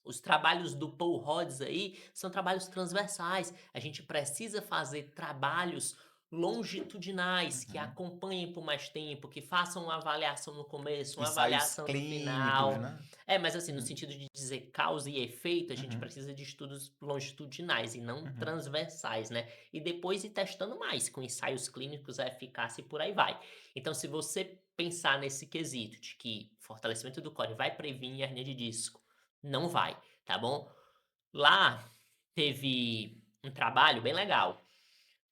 os trabalhos do Paul Rhodes aí são trabalhos transversais. A gente precisa fazer trabalhos longitudinais que Uhum. acompanhem por mais tempo, que façam uma avaliação no começo, uma Ensaios avaliação no clínicos, final. né? Mas assim, no sentido de dizer causa e efeito, a gente Uhum. precisa de estudos longitudinais e não Uhum. transversais, né? E depois ir testando mais com ensaios clínicos, a eficácia e por aí vai. Então, se você pensar nesse quesito de que fortalecimento do core vai prevenir hernia de disco, não vai, tá bom? Lá teve um trabalho bem legal.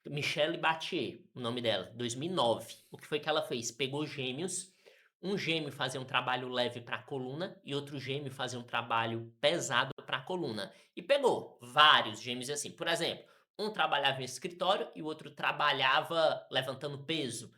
Michelle Batier, o nome dela, 2009. O que foi que ela fez? Pegou gêmeos, um gêmeo fazia um trabalho leve para a coluna e outro gêmeo fazia um trabalho pesado para a coluna. E pegou vários gêmeos assim. Por exemplo, um trabalhava em escritório e o outro trabalhava levantando peso.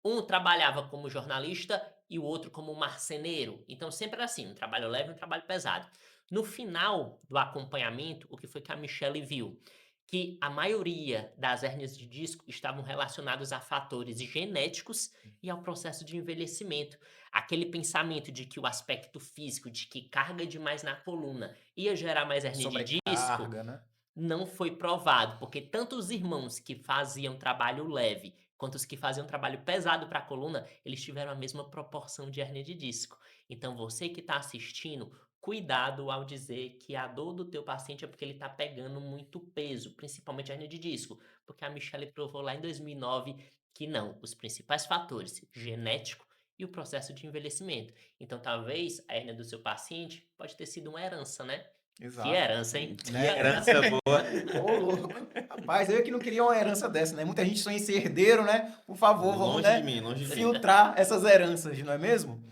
Um trabalhava como jornalista e o outro como marceneiro. Então sempre era assim, um trabalho leve e um trabalho pesado. No final do acompanhamento, o que foi que a Michelle viu? Que a maioria das hérnias de disco estavam relacionadas a fatores genéticos e ao processo de envelhecimento. Aquele pensamento de que o aspecto físico, de que carga demais na coluna ia gerar mais hérnia de disco, Sobrecarga, né? não foi provado, porque tanto os irmãos que faziam trabalho leve quanto os que faziam trabalho pesado para a coluna, eles tiveram a mesma proporção de hérnia de disco. Então você que está assistindo, cuidado ao dizer que a dor do teu paciente é porque ele está pegando muito peso, principalmente hérnia de disco, porque a Michelle provou lá em 2009 que não, os principais fatores, genético e o processo de envelhecimento. Então, talvez a hérnia do seu paciente pode ter sido uma herança, né? Que Exato. herança, hein? Que herança boa. Ô, louco. Rapaz, eu que não queria uma herança dessa, né? Muita gente sonha em ser herdeiro, né? Por favor, vamos, Longe né, de mim, longe de mim. filtrar essas heranças, não é mesmo?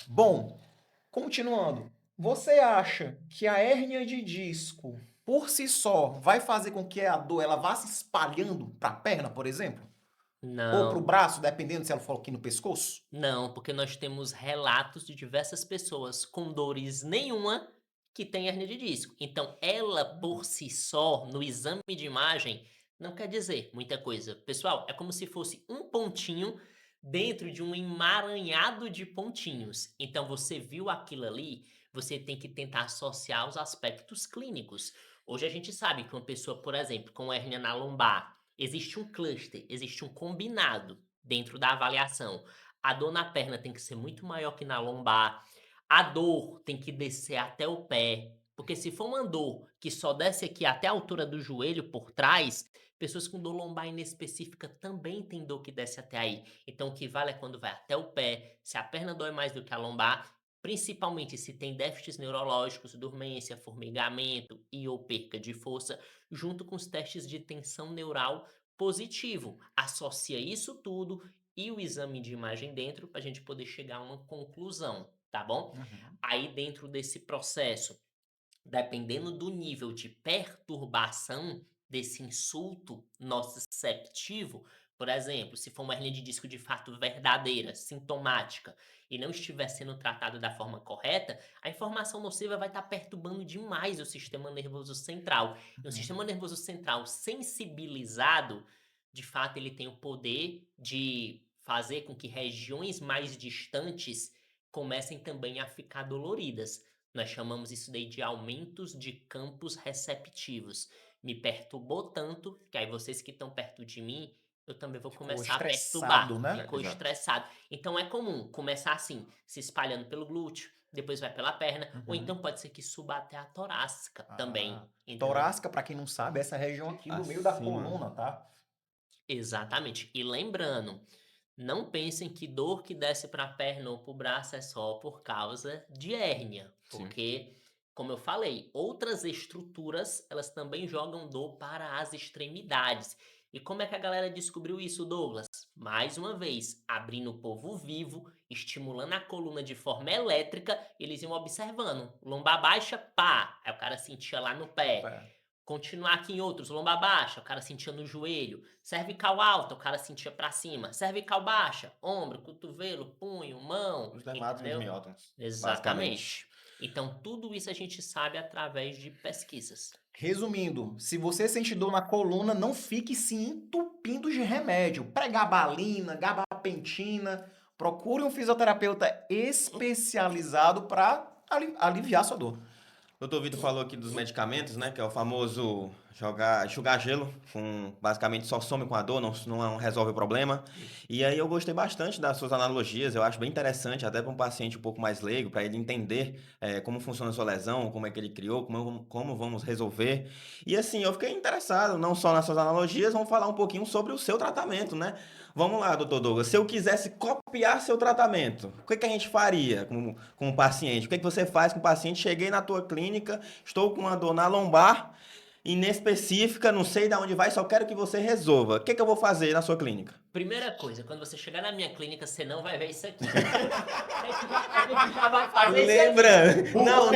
Bom, continuando. Você acha que a hérnia de disco, por si só, vai fazer com que a dor ela vá se espalhando para a perna, por exemplo? Ou para o Não, braço, dependendo se ela for aqui no pescoço? não, porque nós temos relatos de diversas pessoas com dores nenhuma que têm hérnia de disco. Então, ela por si só, no exame de imagem, não quer dizer muita coisa. Pessoal, é como se fosse um pontinho dentro de um emaranhado de pontinhos. Então, você viu aquilo ali, você tem que tentar associar os aspectos clínicos. Hoje a gente sabe que uma pessoa, por exemplo, com hérnia na lombar, existe um cluster, existe um combinado dentro da avaliação. A dor na perna tem que ser muito maior que na lombar. A dor tem que descer até o pé. Porque se for uma dor que só desce aqui até a altura do joelho por trás, pessoas com dor lombar inespecífica também têm dor que desce até aí. Então o que vale é quando vai até o pé, se a perna dói mais do que a lombar, principalmente se tem déficits neurológicos, dormência, formigamento e ou perca de força, junto com os testes de tensão neural positivo. Associa isso tudo e o exame de imagem dentro para a gente poder chegar a uma conclusão, tá bom? Uhum. Aí dentro desse processo, dependendo do nível de perturbação desse insulto nociceptivo, por exemplo, se for uma hernia de disco de fato verdadeira, sintomática, e não estiver sendo tratado da forma correta, a informação nociva vai estar perturbando demais o sistema nervoso central. E o Uhum. sistema nervoso central sensibilizado, de fato, ele tem o poder de fazer com que regiões mais distantes comecem também a ficar doloridas. Nós chamamos isso daí de aumentos de campos receptivos. Me perturbou tanto que aí vocês que estão perto de mim, eu também vou Ficou começar a estressado, perturbar. né? Ficou Exato. estressado. Então é comum começar assim, se espalhando pelo glúteo, depois vai pela perna, ou Uhum. então pode ser que suba até a torácica Ah, também, entendeu? torácica, para quem não sabe, é essa região aqui do meio da Acima. coluna, tá? Exatamente. E lembrando, não pensem que dor que desce para a perna ou para o braço é só por causa de hérnia, Sim. porque, como eu falei, outras estruturas elas também jogam dor para as extremidades. E como é que a galera descobriu isso, Douglas? Mais uma vez, abrindo o povo vivo, estimulando a coluna de forma elétrica, eles iam observando. Lombar baixa, pá! Aí o cara sentia lá no pé. É. Continuar aqui em outros, lombar baixa, o cara sentia no joelho. Cervical alta, o cara sentia pra cima. Cervical baixa, ombro, cotovelo, punho, mão, Os dermatos entendeu? miótonos, basicamente. Exatamente. Então, tudo isso a gente sabe através de pesquisas. Resumindo, se você sente dor na coluna, não fique se entupindo de remédio. Pregabalina, gabapentina. Procure um fisioterapeuta especializado para aliviar sua dor. O Dr. Vitor falou aqui dos medicamentos, né? Que é o famoso enxugar gelo, basicamente só some com a dor, não resolve o problema. E aí eu gostei bastante das suas analogias, eu acho bem interessante, até para um paciente um pouco mais leigo, para ele entender como funciona a sua lesão, como é que ele criou, como vamos resolver. E assim, eu fiquei interessado, não só nas suas analogias, vamos falar um pouquinho sobre o seu tratamento, né? Vamos lá, doutor Douglas. Se eu quisesse copiar seu tratamento, o que que a gente faria com o paciente? O que que você faz com o paciente? Cheguei na tua clínica, estou com uma dor na lombar, inespecífica, não sei de onde vai, só quero que você resolva. O que que eu vou fazer na sua clínica? Primeira coisa, quando você chegar na minha clínica, você não vai ver isso aqui. A gente já vai fazer isso aqui. Lembrando, não,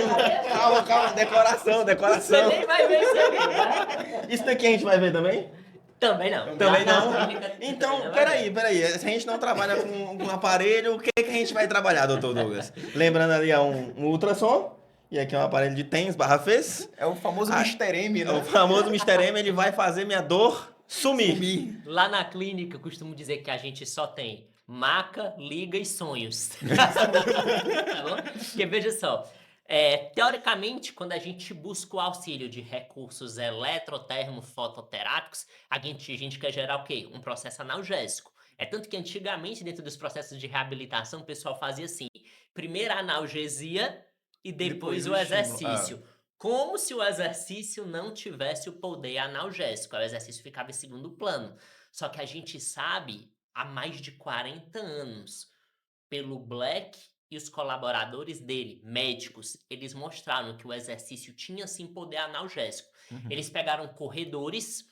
calma, decoração. Você nem vai ver isso aqui, tá? Isso daqui a gente vai ver também? Também não. Também Na não? clínica, você Então, não vai ver. peraí. Se a gente não trabalha com um aparelho, o que que a gente vai trabalhar, doutor Douglas? Lembrando ali, é um ultrassom, e aqui é um aparelho de TENS/FES. É o famoso Ah, Mr. M, O né? famoso Mr. M, ele vai fazer minha dor sumir. Lá na clínica, eu costumo dizer que a gente só tem maca, liga e sonhos. Tá bom? Porque veja só, teoricamente, quando a gente busca o auxílio de recursos eletrotermofototerápicos, a gente quer gerar o quê? Um processo analgésico. É tanto que antigamente, dentro dos processos de reabilitação, o pessoal fazia assim: primeiro a analgesia e depois Depois o o estímulo. exercício. Como se o exercício não tivesse o poder analgésico. Aí o exercício ficava em segundo plano. Só que a gente sabe há mais de 40 anos pelo Black e os colaboradores dele, médicos, eles mostraram que o exercício tinha sim poder analgésico. Uhum. Eles pegaram corredores,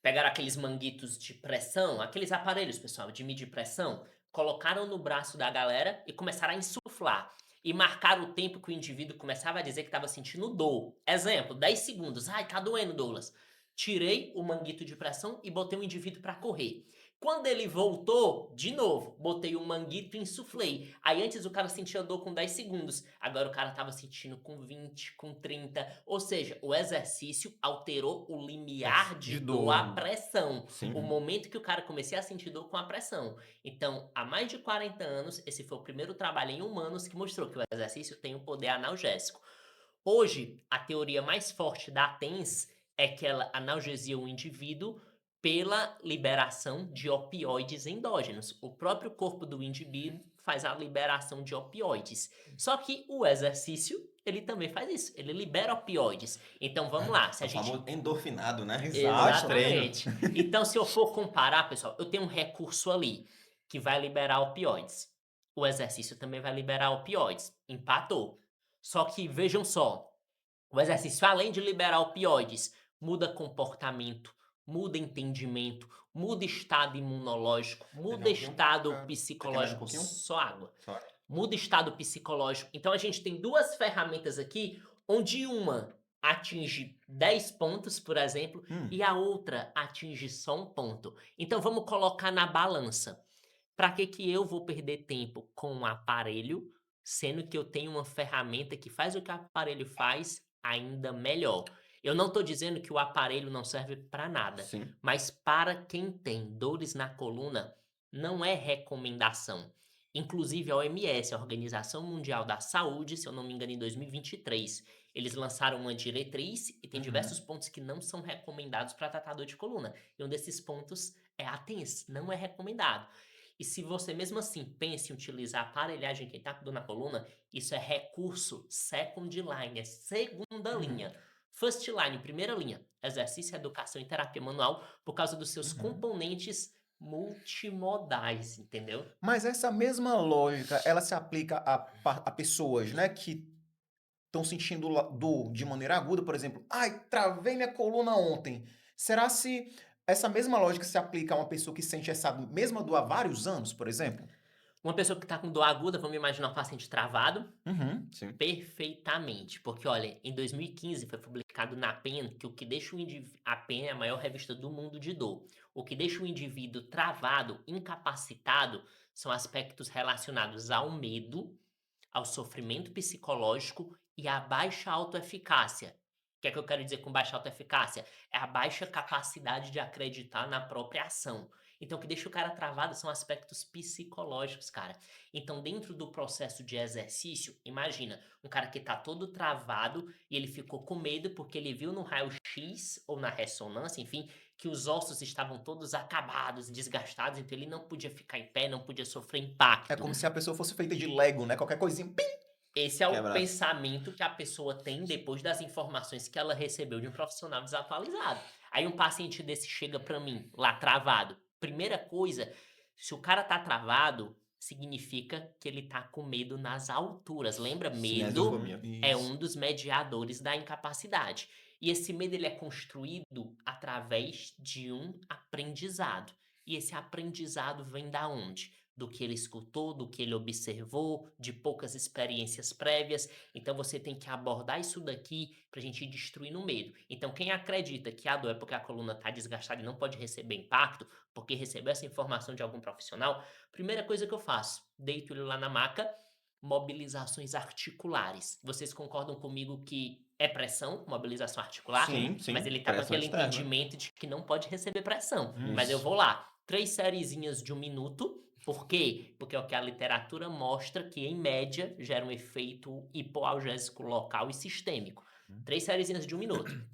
pegaram aqueles manguitos de pressão, aqueles aparelhos, pessoal, de medir pressão, colocaram no braço da galera e começaram a insuflar. E marcaram o tempo que o indivíduo começava a dizer que estava sentindo dor. Exemplo, 10 segundos. Ai, tá doendo, Douglas. Tirei o manguito de pressão e botei o indivíduo para correr. Quando ele voltou, de novo, botei o manguito e insuflei. Aí antes o cara sentia dor com 10 segundos. Agora o cara tava sentindo com 20, com 30. Ou seja, o exercício alterou o limiar de De dor dor. à pressão. Sim. O momento que o cara comecei a sentir dor com a pressão. Então, há mais de 40 anos, esse foi o primeiro trabalho em humanos que mostrou que o exercício tem um poder analgésico. Hoje, a teoria mais forte da TENS é que ela analgesia o indivíduo pela liberação de opioides endógenos. O próprio corpo do indivíduo faz a liberação de opioides. Só que o exercício, ele também faz isso. Ele libera opioides. Então, vamos lá. Se É a o gente... famoso endorfinado, né? Exato. Treino. Exatamente. Então, se eu for comparar, pessoal, eu tenho um recurso ali que vai liberar opioides. O exercício também vai liberar opioides. Empatou. Só que, vejam só, o exercício, além de liberar opioides, muda comportamento, muda entendimento, muda estado imunológico, muda Perdão, viu? estado Tá queimando um psicológico, pouquinho? só água. Só. Muda estado psicológico. Então a gente tem duas ferramentas aqui, onde uma atinge 10 pontos, por exemplo, e a outra atinge só um ponto. Então vamos colocar na balança. Para que eu vou perder tempo com um aparelho, sendo que eu tenho uma ferramenta que faz o que o aparelho faz ainda melhor? Eu não estou dizendo que o aparelho não serve para nada, Sim. mas para quem tem dores na coluna, não é recomendação. Inclusive a OMS, a Organização Mundial da Saúde, se eu não me engano, em 2023, eles lançaram uma diretriz e tem diversos pontos que não são recomendados para tratar dor de coluna. E um desses pontos é a TENS, não é recomendado. E se você mesmo assim pensa em utilizar aparelhagem que está com dor na coluna, isso é recurso second line, é segunda linha. First line, primeira linha, exercício, educação e terapia manual, por causa dos seus componentes multimodais, entendeu? Mas essa mesma lógica, ela se aplica a pessoas, né, que estão sentindo dor de maneira aguda, por exemplo. Ai, travei minha coluna ontem. Será se essa mesma lógica se aplica a uma pessoa que sente essa mesma dor há vários anos, por exemplo? Uma pessoa que está com dor aguda, vamos imaginar um paciente travado, Sim. perfeitamente, porque olha, em 2015 foi publicado na PEN que o que deixa o indivíduo, a PEN é a maior revista do mundo de dor, o que deixa o indivíduo travado, incapacitado, são aspectos relacionados ao medo, ao sofrimento psicológico e à baixa autoeficácia. O que é que eu quero dizer com baixa autoeficácia? É a baixa capacidade de acreditar na própria ação. Então, o que deixa o cara travado são aspectos psicológicos, cara. Então, dentro do processo de exercício, imagina, um cara que tá todo travado e ele ficou com medo porque ele viu no raio-x ou na ressonância, enfim, que os ossos estavam todos acabados, desgastados, então ele não podia ficar em pé, não podia sofrer impacto. É como se a pessoa fosse feita de Lego, né? Qualquer coisinha, pim! Esse é o Quebrar. pensamento que a pessoa tem depois das informações que ela recebeu de um profissional desatualizado. Aí um paciente desse chega pra mim, lá travado. Primeira coisa, se o cara tá travado, significa que ele tá com medo nas alturas. Lembra? Medo Cinesiofobia. é Isso. um dos mediadores da incapacidade. E esse medo ele é construído através de um aprendizado. E esse aprendizado vem da onde? Do que ele escutou, do que ele observou, de poucas experiências prévias. Então você tem que abordar isso daqui para a gente ir destruindo o medo. Então quem acredita que a dor é porque a coluna está desgastada e não pode receber impacto, porque recebeu essa informação de algum profissional, primeira coisa que eu faço, deito ele lá na maca, mobilizações articulares. Vocês concordam comigo que é pressão, mobilização articular? Sim. Mas ele tá com Pressão aquele externa. entendimento de que não pode receber pressão. Isso. Mas eu vou lá, 3 sériezinhas de 1 minuto. Por quê? Porque é o que a literatura mostra que, em média, gera um efeito hipoalgésico local e sistêmico. 3 sériezinhas de 1 minuto.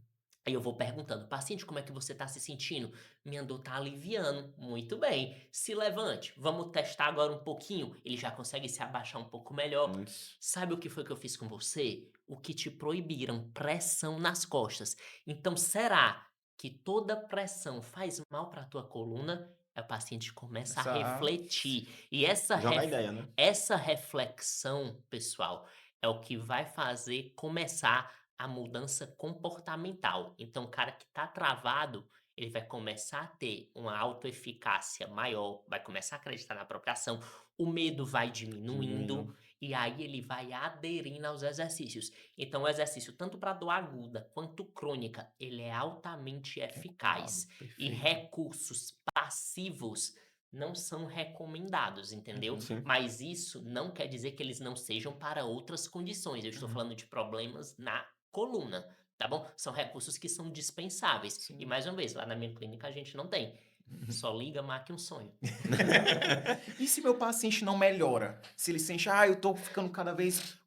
Aí eu vou perguntando, paciente, como é que você tá se sentindo? Minha dor tá aliviando. Muito bem. Se levante. Vamos testar agora um pouquinho. Ele já consegue se abaixar um pouco melhor. Isso. Sabe o que foi que eu fiz com você? O que te proibiram, pressão nas costas. Então, será que toda pressão faz mal para a tua coluna? Aí o paciente começa a Essa- refletir. E essa, Joga a ideia, né? essa reflexão, pessoal, é o que vai fazer começar a mudança comportamental. Então, o cara que está travado, ele vai começar a ter uma autoeficácia maior, vai começar a acreditar na própria ação, o medo vai diminuindo, e aí ele vai aderindo aos exercícios. Então, o exercício, tanto para dor aguda quanto crônica, ele é altamente eficaz. E Perfeito. recursos passivos não são recomendados, entendeu? Sim. Mas isso não quer dizer que eles não sejam para outras condições. Eu estou falando de problemas na coluna, tá bom? São recursos que são dispensáveis. Sim. E mais uma vez, lá na minha clínica a gente não tem. Só liga, marque um sonho. E se meu paciente não melhora? Se ele sente, eu tô ficando cada vez.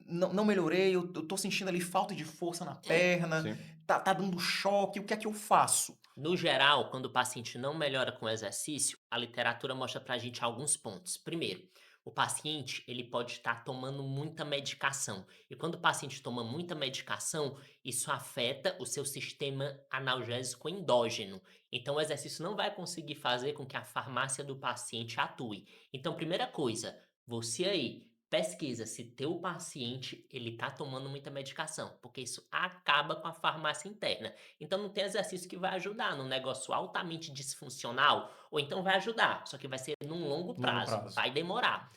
Não melhorei, eu tô sentindo ali falta de força na perna, Sim. tá dando choque, o que é que eu faço? No geral, quando o paciente não melhora com o exercício, a literatura mostra pra gente alguns pontos. Primeiro, o paciente ele pode estar tomando muita medicação. E quando o paciente toma muita medicação, isso afeta o seu sistema analgésico endógeno. Então, o exercício não vai conseguir fazer com que a farmácia do paciente atue. Então, primeira coisa, você aí pesquisa se teu paciente ele tá tomando muita medicação, porque isso acaba com a farmácia interna. Então não tem exercício que vai ajudar num negócio altamente disfuncional, ou então vai ajudar, só que vai ser num longo prazo, vai demorar.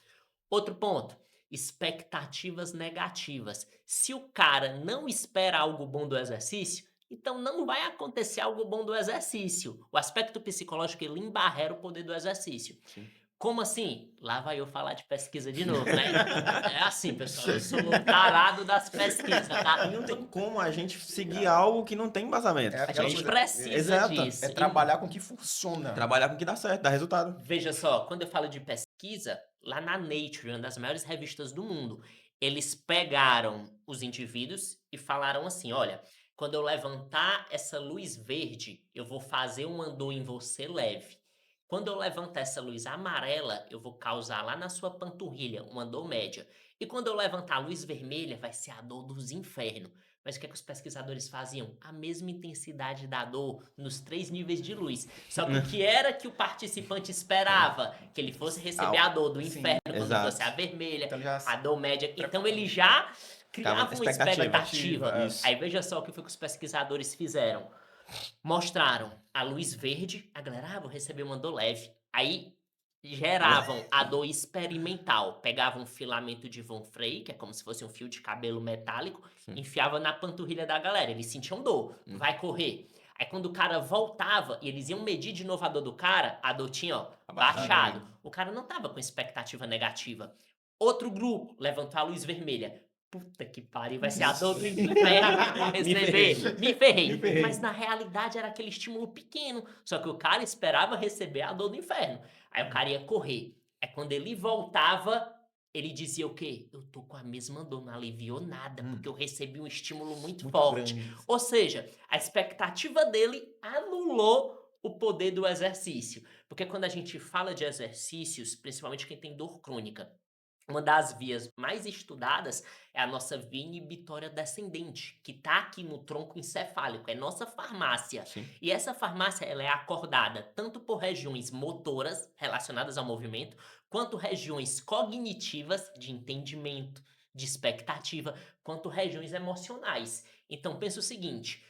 Outro ponto, expectativas negativas. Se o cara não espera algo bom do exercício, então não vai acontecer algo bom do exercício. O aspecto psicológico ele embarrera o poder do exercício. Sim. Como assim? Lá vai eu falar de pesquisa de novo, né? É assim, pessoal, eu sou o tarado das pesquisas, tá? E não tem como a gente seguir algo que não tem embasamento. É A aquela gente coisa- precisa Exato. disso. É trabalhar com o que funciona. Trabalhar com o que dá certo, dá resultado. Veja só, quando eu falo de pesquisa, lá na Nature, uma das maiores revistas do mundo, eles pegaram os indivíduos e falaram assim: olha, quando eu levantar essa luz verde, eu vou fazer uma dor em você leve. Quando eu levantar essa luz amarela, eu vou causar lá na sua panturrilha uma dor média. E quando eu levantar a luz vermelha, vai ser a dor dos infernos. Mas o que é que os pesquisadores faziam? A mesma intensidade da dor nos 3 níveis de luz. Só que o que era que o participante esperava? Que ele fosse receber a dor do Sim, inferno quando exato. fosse a vermelha, Então já a dor média. Então ele já criava uma expectativa. expectativa. Isso. Aí veja só o que foi que os pesquisadores fizeram. Mostraram a luz verde, a galera, vou receber uma dor leve. Aí geravam a dor experimental. Pegavam um filamento de Von Frey, que é como se fosse um fio de cabelo metálico, enfiava na panturrilha da galera. Eles sentiam dor, vai correr. Aí quando o cara voltava e eles iam medir de novo a dor do cara, a dor tinha, baixado. O cara não tava com expectativa negativa. Outro grupo levantou a luz vermelha. Puta que pariu, vai ser a dor do inferno que eu vou receber. Me ferrei. Mas na realidade era aquele estímulo pequeno. Só que o cara esperava receber a dor do inferno. Aí o cara ia correr. Aí quando ele voltava, ele dizia o quê? Eu tô com a mesma dor, não aliviou nada, porque eu recebi um estímulo muito forte. grande. Ou seja, a expectativa dele anulou o poder do exercício. Porque quando a gente fala de exercícios, principalmente quem tem dor crônica, uma das vias mais estudadas é a nossa via inibitória descendente, que está aqui no tronco encefálico, é nossa farmácia. Sim. E essa farmácia ela é acordada tanto por regiões motoras relacionadas ao movimento, quanto regiões cognitivas de entendimento, de expectativa, quanto regiões emocionais. Então pensa o seguinte,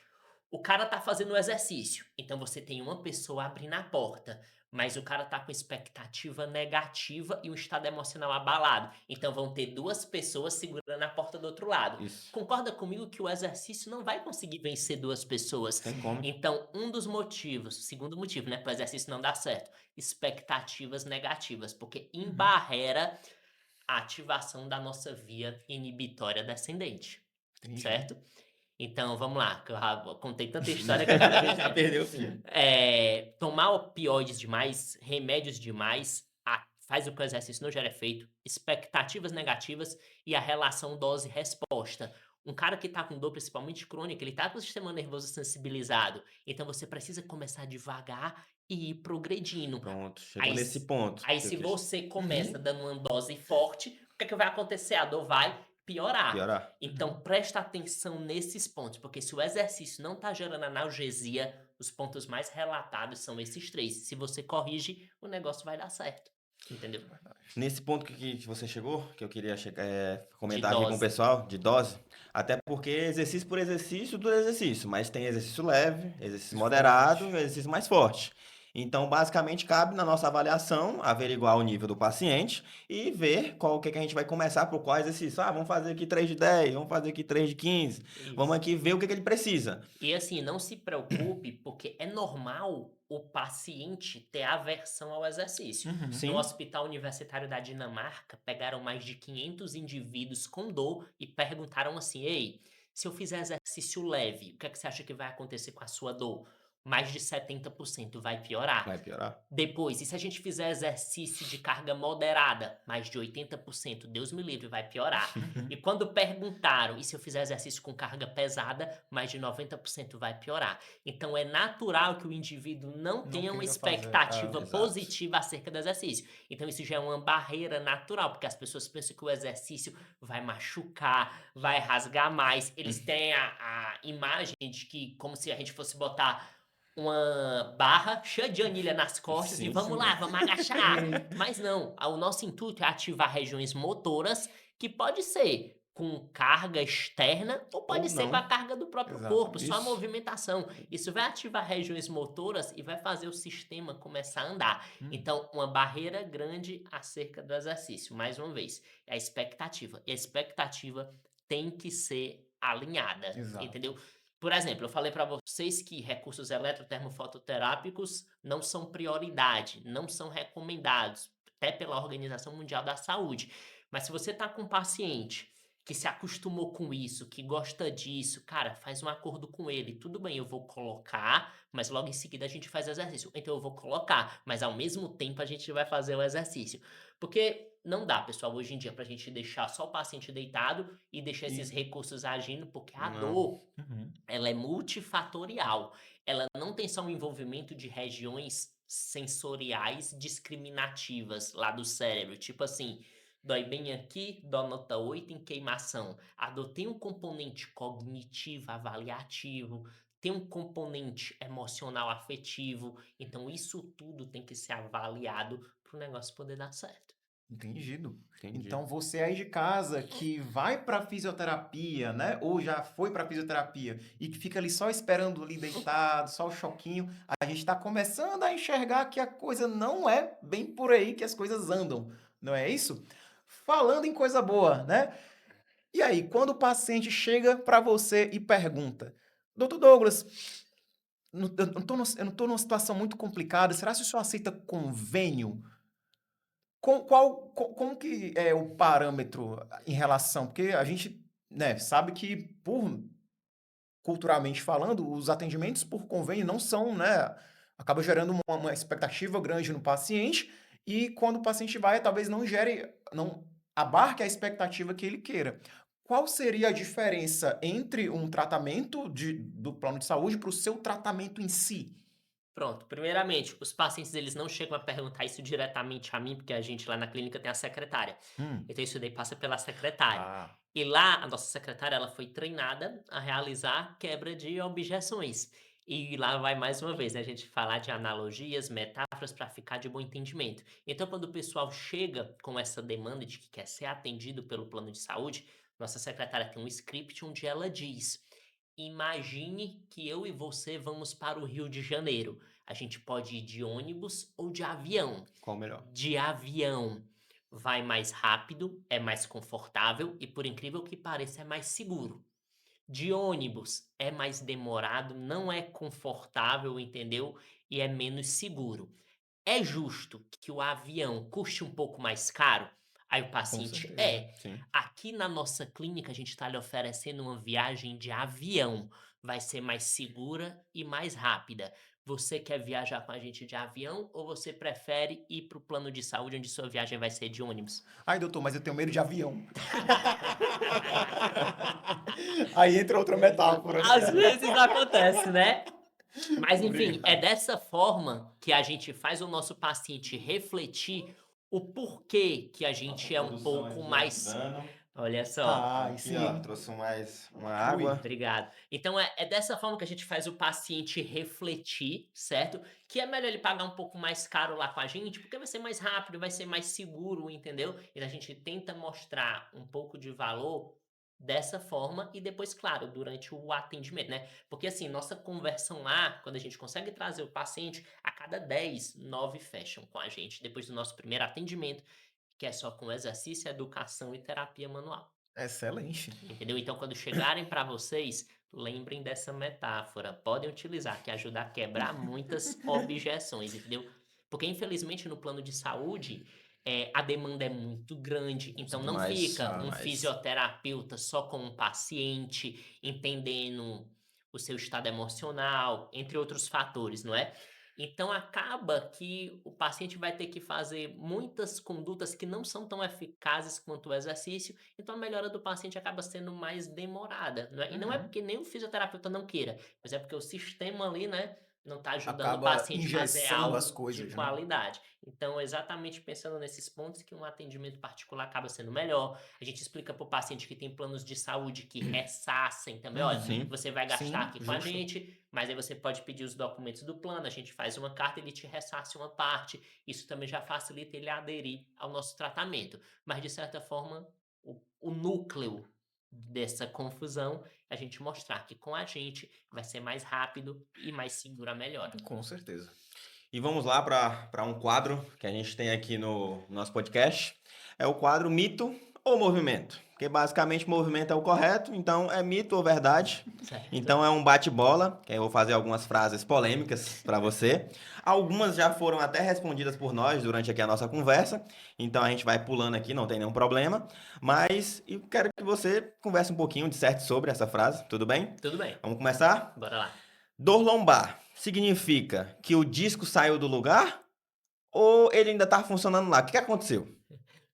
o cara tá fazendo o exercício, então você tem uma pessoa abrindo a porta, mas o cara tá com expectativa negativa e um estado emocional abalado. Então vão ter duas pessoas segurando a porta do outro lado. Isso. Concorda comigo que o exercício não vai conseguir vencer duas pessoas? Tem como. Então, um dos motivos, segundo motivo, né, para o exercício não dar certo, expectativas negativas, porque embarrera a ativação da nossa via inibitória descendente, Entendi. certo? Então, vamos lá, que eu já contei tanta história que eu já Já perdeu o fio. tomar opioides demais, remédios demais, faz o que o exercício não gera efeito, expectativas negativas e a relação dose-resposta. Um cara que tá com dor, principalmente crônica, ele tá com o sistema nervoso sensibilizado. Então você precisa começar devagar e ir progredindo. Pronto, chegou Aí, nesse ponto. Aí se você começa dando uma dose forte, o que é que vai acontecer? A dor vai piorar. Piorar. Então presta atenção nesses pontos, porque se o exercício não tá gerando analgesia, os pontos mais relatados são esses 3. Se você corrige, o negócio vai dar certo. Entendeu? Nesse ponto que você chegou, que eu queria comentar De aqui com o dose. pessoal, de dose, até porque exercício por exercício, tudo é exercício, mas tem exercício leve, exercício moderado e exercício mais forte. Então, basicamente, cabe na nossa avaliação averiguar o nível do paciente e ver qual que a gente vai começar por qual exercício. Ah, vamos fazer aqui 3 de 10, vamos fazer aqui 3 de 15, vamos Isso. aqui ver o que ele precisa. E assim, não se preocupe, porque é normal o paciente ter aversão ao exercício. Uhum. Sim. No Hospital Universitário da Dinamarca, pegaram mais de 500 indivíduos com dor e perguntaram assim: ei, se eu fizer exercício leve, o que é que você acha que vai acontecer com a sua dor? Mais de 70% vai piorar. Vai piorar. Depois, e se a gente fizer exercício de carga moderada, mais de 80%, Deus me livre, vai piorar. E quando perguntaram, e se eu fizer exercício com carga pesada, mais de 90% vai piorar. Então é natural que o indivíduo não tenha uma queira fazer, expectativa exato. positiva acerca do exercício. Então isso já é uma barreira natural, porque as pessoas pensam que o exercício vai machucar, vai rasgar mais. Eles têm a imagem de que, como se a gente fosse botar uma barra cheia de anilha nas costas e Sim, vamos sim. lá, vamos agachar. Mas não, o nosso intuito é ativar regiões motoras que pode ser com carga externa ou pode Ou ser não. com a carga do próprio Exato. corpo, só a Isso. movimentação. Isso vai ativar regiões motoras e vai fazer o sistema começar a andar. Então, uma barreira grande acerca do exercício, mais uma vez, é a expectativa. E a expectativa tem que ser alinhada, Exato. entendeu? Por exemplo, eu falei para vocês que recursos eletrotermofototerápicos não são prioridade, não são recomendados, até pela Organização Mundial da Saúde. Mas se você está com um paciente que se acostumou com isso, que gosta disso, cara, faz um acordo com ele. Tudo bem, eu vou colocar, mas logo em seguida a gente faz exercício. Então eu vou colocar, mas ao mesmo tempo a gente vai fazer o exercício. Porque não dá, pessoal, hoje em dia, pra gente deixar só o paciente deitado e deixar esses recursos agindo, porque a Não. dor, Uhum. ela é multifatorial. Ela não tem só um envolvimento de regiões sensoriais discriminativas lá do cérebro. Tipo assim, dói bem aqui, dó nota 8 em queimação. A dor tem um componente cognitivo, avaliativo, tem um componente emocional, afetivo. Então, isso tudo tem que ser avaliado para o negócio poder dar certo. Entendido. Entendi. Então você aí de casa que vai para fisioterapia, né? Ou já foi para fisioterapia e que fica ali só esperando ali deitado, só o choquinho, a gente está começando a enxergar que a coisa não é bem por aí que as coisas andam, não é isso? Falando em coisa boa, né? E aí, quando o paciente chega para você e pergunta, Doutor Douglas, eu não tô numa situação muito complicada, será que o senhor aceita convênio? Como que é o parâmetro em relação? Porque a gente, né, sabe que, culturalmente falando, os atendimentos por convênio não são, né, acaba gerando uma expectativa grande no paciente e quando o paciente vai, talvez não abarque a expectativa que ele queira. Qual seria a diferença entre um tratamento do plano de saúde para o seu tratamento em si? Pronto, primeiramente, os pacientes eles não chegam a perguntar isso diretamente a mim, porque a gente lá na clínica tem a secretária. Então isso daí passa pela secretária. Ah, E lá a nossa secretária ela foi treinada a realizar quebra de objeções. E lá vai mais uma vez, né, a gente falar de analogias, metáforas para ficar de bom entendimento. Então quando o pessoal chega com essa demanda de que quer ser atendido pelo plano de saúde, nossa secretária tem um script onde ela diz: imagine que eu e você vamos para o Rio de Janeiro. A gente pode ir de ônibus ou de avião. Qual o melhor? De avião vai mais rápido, é mais confortável e, por incrível que pareça, é mais seguro. De ônibus é mais demorado, não é confortável, entendeu? E é menos seguro. É justo que o avião custe um pouco mais caro? Aí o paciente certeza. Sim. Aqui na nossa clínica a gente está lhe oferecendo uma viagem de avião. Vai ser mais segura e mais rápida. Você quer viajar com a gente de avião ou você prefere ir para o plano de saúde onde sua viagem vai ser de ônibus? ai, doutor, mas eu tenho medo de avião. Aí entra outra metáfora. Às vezes acontece, né? Mas enfim, Obrigado. é dessa forma que a gente faz o nosso paciente refletir o porquê que a gente é um pouco mais Olha só. Ah, Aqui, sim. ó, trouxe mais uma água. Obrigado. Então é dessa forma que a gente faz o paciente refletir, certo? Que é melhor ele pagar um pouco mais caro lá com a gente, porque vai ser mais rápido, vai ser mais seguro, entendeu? E a gente tenta mostrar um pouco de valor dessa forma e depois, claro, durante o atendimento, né? Porque assim, nossa conversão lá, quando a gente consegue trazer o paciente, a cada 10, 9 fecham com a gente depois do nosso primeiro atendimento, que é só com exercício, educação e terapia manual. Excelente. Entendeu? Então, quando chegarem para vocês, lembrem dessa metáfora. Podem utilizar, que ajuda a quebrar muitas objeções, entendeu? Porque, infelizmente, no plano de saúde, a demanda é muito grande. Então, não Demais, fica um demais. fisioterapeuta só com um paciente, entendendo o seu estado emocional, entre outros fatores, não é? Então acaba que o paciente vai ter que fazer muitas condutas que não são tão eficazes quanto o exercício, então a melhora do paciente acaba sendo mais demorada, não é? E não é Uhum. porque nem o fisioterapeuta não queira, mas é porque o sistema ali, né, não está ajudando o Acaba paciente a fazer engessando as algo de coisas, né? qualidade. Então, exatamente pensando nesses pontos que um atendimento particular acaba sendo melhor. A gente explica para o paciente que tem planos de saúde que ressarcem também. Olha, Sim. você vai gastar Sim, aqui com a justo. gente, mas aí você pode pedir os documentos do plano, a gente faz uma carta, ele te ressarce uma parte. Isso também já facilita ele aderir ao nosso tratamento. Mas, de certa forma, o núcleo dessa confusão é a gente mostrar que com a gente vai ser mais rápido e mais segura a melhora. Com certeza. E vamos lá para um quadro que a gente tem aqui no nosso podcast. É o quadro Mito ou Movimento. Porque basicamente movimento é o correto, então é mito ou verdade. Certo? Então é um bate-bola, que eu vou fazer algumas frases polêmicas para você. Algumas já foram até respondidas por nós durante aqui a nossa conversa, então a gente vai pulando aqui, não tem nenhum problema. Mas eu quero que você converse um pouquinho de certo sobre essa frase, tudo bem? Tudo bem, Vamos começar? bora lá. Dor lombar significa que o disco saiu do lugar ou ele ainda tá funcionando lá? O que aconteceu?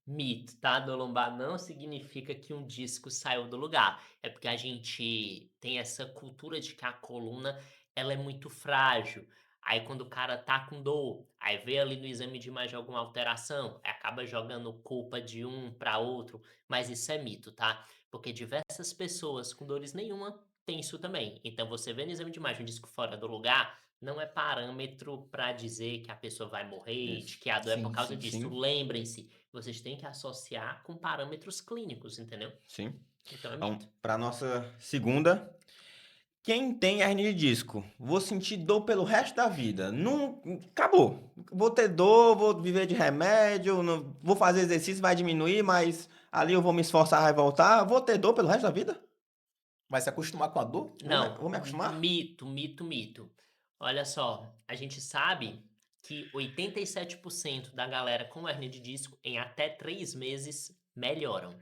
Mito, tá? Dor lombar não significa que um disco saiu do lugar. É porque a gente tem essa cultura de que a coluna ela é muito frágil. Aí quando o cara tá com dor, aí vê ali no exame de imagem alguma alteração, aí acaba jogando culpa de um para outro, mas isso é mito, tá? Porque diversas pessoas com dores nenhuma têm isso também. Então você vê no exame de imagem um disco fora do lugar, não é parâmetro para dizer que a pessoa vai morrer, de Isso. que a dor é por Sim, causa sim, disso. Sim, Lembrem-se, vocês têm que associar com parâmetros clínicos, entendeu? sim. Então é Então, mito. para nossa segunda, quem tem hernia de disco, vou sentir dor pelo resto da vida. Não, acabou. Vou ter dor, vou viver de remédio, vou fazer exercício, vai diminuir, mas ali eu vou me esforçar, vai voltar. Vou ter dor pelo resto da vida? Vai se acostumar com a dor? Não, Vou me acostumar? mito, mito, mito. Olha só, a gente sabe que 87% da galera com hernia de disco em até 3 meses melhoram.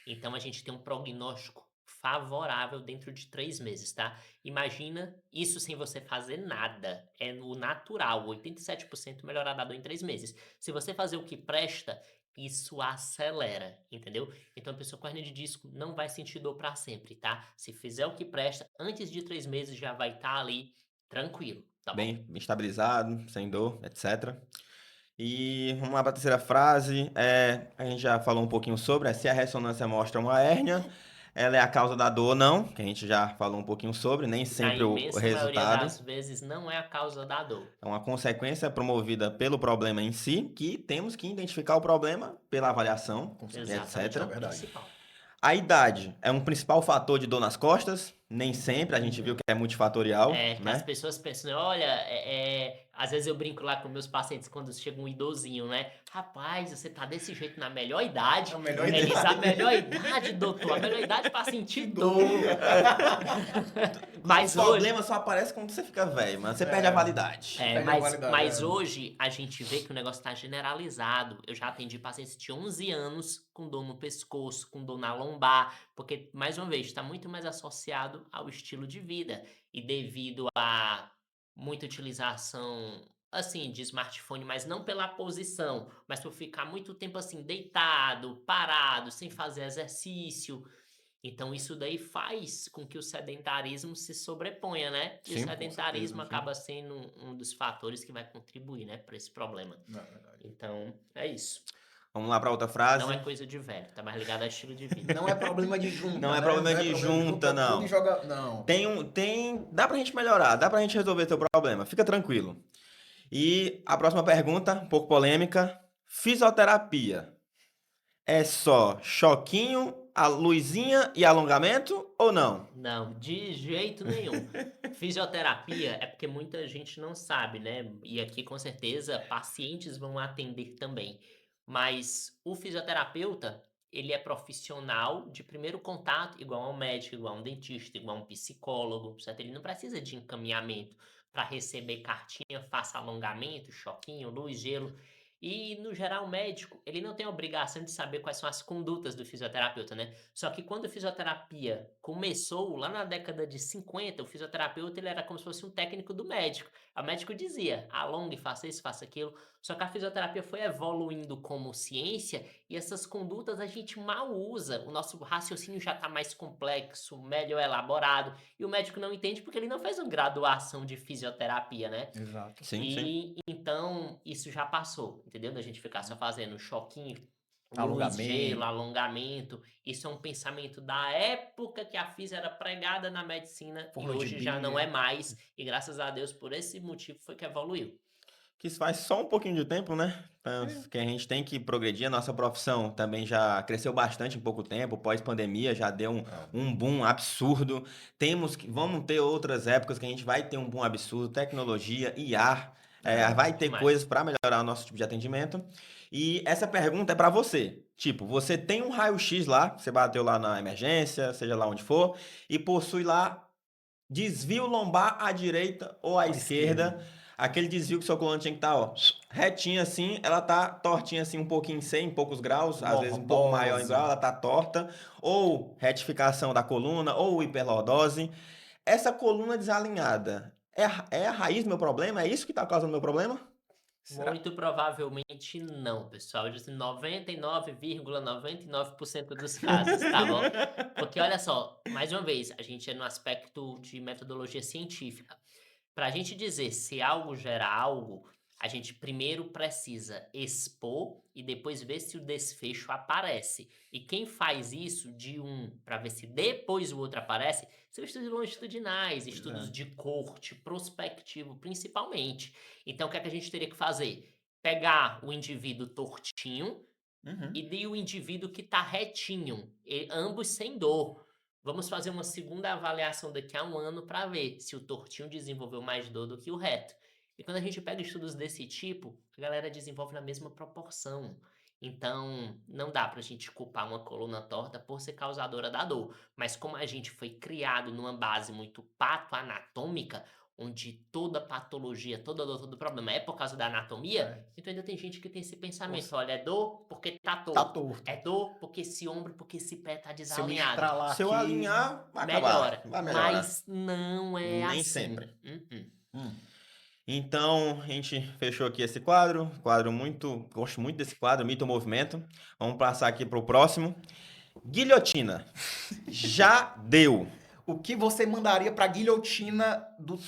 Então a gente tem um prognóstico favorável dentro de 3 meses, tá? Imagina isso sem você fazer nada. É o natural, 87% melhorar da dor em 3 meses. Se você fazer o que presta, isso acelera, entendeu? Então a pessoa com hernia de disco não vai sentir dor para sempre, tá? Se fizer o que presta, antes de 3 meses já vai estar ali tranquilo, tá bom? Bem estabilizado, sem dor, etc. E vamos lá para a terceira frase. A gente já falou um pouquinho sobre se a ressonância mostra uma hérnia, ela é a causa da dor ou não, que a gente já falou um pouquinho sobre, nem Na sempre o imensa maioria resultado. das vezes não é a causa da dor. É uma consequência promovida pelo problema em si, que temos que identificar o problema pela avaliação, Com certeza, Exatamente, é é o etc. verdade. principal. A idade é um principal fator de dor nas costas, nem sempre, a gente viu que é multifatorial, É, que as né? pessoas pensam, né, olha, às vezes eu brinco lá com meus pacientes quando chega um idosinho, né? Rapaz, você tá desse jeito na melhor idade. A melhor Eles, idade. a melhor idade, doutor, a melhor idade pra sentir dor. O Mas hoje, problema só aparece quando você fica velho, mano. Você perde a validade. Perde a validade, mas é. hoje a gente vê que o negócio tá generalizado. Eu já atendi pacientes de 11 anos com dor no pescoço, com dor na lombar, porque, mais uma vez, está muito mais associado ao estilo de vida. E devido a muita utilização, assim, de smartphone, mas não pela posição, mas por ficar muito tempo, assim, deitado, parado, sem fazer exercício. Então isso daí faz com que o sedentarismo se sobreponha, né? E o Sim, com sedentarismo certeza, sim. acaba sendo um dos fatores que vai contribuir, né, para esse problema. Não, é verdade. Então, é isso. Vamos lá para outra frase. Não é coisa de velho, tá mais ligado ao estilo de vida. Não é problema de junta. Não é né? problema de junta, tudo não. e joga... Não. Dá pra gente melhorar, dá pra gente resolver teu problema. Fica tranquilo. E a próxima pergunta, um pouco polêmica. Fisioterapia é só choquinho, a luzinha e alongamento ou não? Não, de jeito nenhum. Fisioterapia é porque muita gente não sabe, né? E aqui com certeza pacientes vão atender também. Mas o fisioterapeuta, ele é profissional de primeiro contato, igual a um médico, igual a um dentista, igual a um psicólogo, certo? Ele não precisa de encaminhamento para receber cartinha, faça alongamento, choquinho, luz, gelo. E, no geral, o médico, ele não tem a obrigação de saber quais são as condutas do fisioterapeuta, né? Só que quando a fisioterapia começou, lá na década de 50, o fisioterapeuta ele era como se fosse um técnico do médico. O médico dizia, alongue, faça isso, faça aquilo. Só que a fisioterapia foi evoluindo como ciência e essas condutas a gente mal usa. O nosso raciocínio já está mais complexo, melhor elaborado. E o médico não entende porque ele não fez uma graduação de fisioterapia, né? Exato. Sim. E então isso já passou, entendeu? Da gente ficar só fazendo choquinho, luz, Alongamento. gelo, alongamento. Isso é um pensamento da época que a física era pregada na medicina e Forno de hoje já não Bia. é mais. E graças a Deus por esse motivo foi que evoluiu. Que isso faz só um pouquinho de tempo, né? Então, que a gente tem que progredir. A nossa profissão também já cresceu bastante em pouco tempo. Pós-pandemia já deu um boom absurdo. Vamos ter outras épocas que a gente vai ter um boom absurdo. Tecnologia, IA, vai ter demais. coisas para melhorar o nosso tipo de atendimento. E essa pergunta é para você. Tipo, você tem um raio-x lá, você bateu lá na emergência, seja lá onde for, e possui lá desvio lombar à direita ou à esquerda. Aquele desvio que seu coluna tinha que estar, ó, retinha assim, ela tá tortinha assim um pouquinho em poucos graus, às vezes um pouco maior em grau, ela tá torta, ou retificação da coluna, ou hiperlordose. Essa coluna desalinhada é a raiz do meu problema? É isso que tá causando meu problema? Será? Muito provavelmente não, pessoal. Eu disse 99,99% dos casos, tá bom? Porque olha só, mais uma vez, a gente é no aspecto de metodologia científica. Para a gente dizer se algo gera algo, a gente primeiro precisa expor e depois ver se o desfecho aparece. E quem faz isso de um para ver se depois o outro aparece, são estudos longitudinais, estudos de corte, prospectivo, principalmente. Então, o que é que a gente teria que fazer? Pegar o indivíduo tortinho e o indivíduo que está retinho, ambos sem dor. Vamos fazer uma segunda avaliação daqui a um ano para ver se o tortinho desenvolveu mais dor do que o reto. E quando a gente pega estudos desse tipo, a galera desenvolve na mesma proporção. Então, não dá pra gente culpar uma coluna torta por ser causadora da dor. Mas como a gente foi criado numa base muito patoanatômica, onde toda patologia, toda dor, todo problema é por causa da anatomia, então ainda tem gente que tem esse pensamento, Nossa. olha, é dor porque tá torto. Tá torto. É dor porque esse ombro, porque esse pé tá Se eu me desalinhado. estralar Se eu aqui... alinhar, vai Melhora, acabar, vai melhorar. mas não é Nem assim. sempre. Uh-uh. Então, a gente fechou aqui esse quadro muito, gosto muito desse quadro, Mito ou Movimento. Vamos passar aqui para o próximo. Guilhotina. Já deu. O que você mandaria para a guilhotina do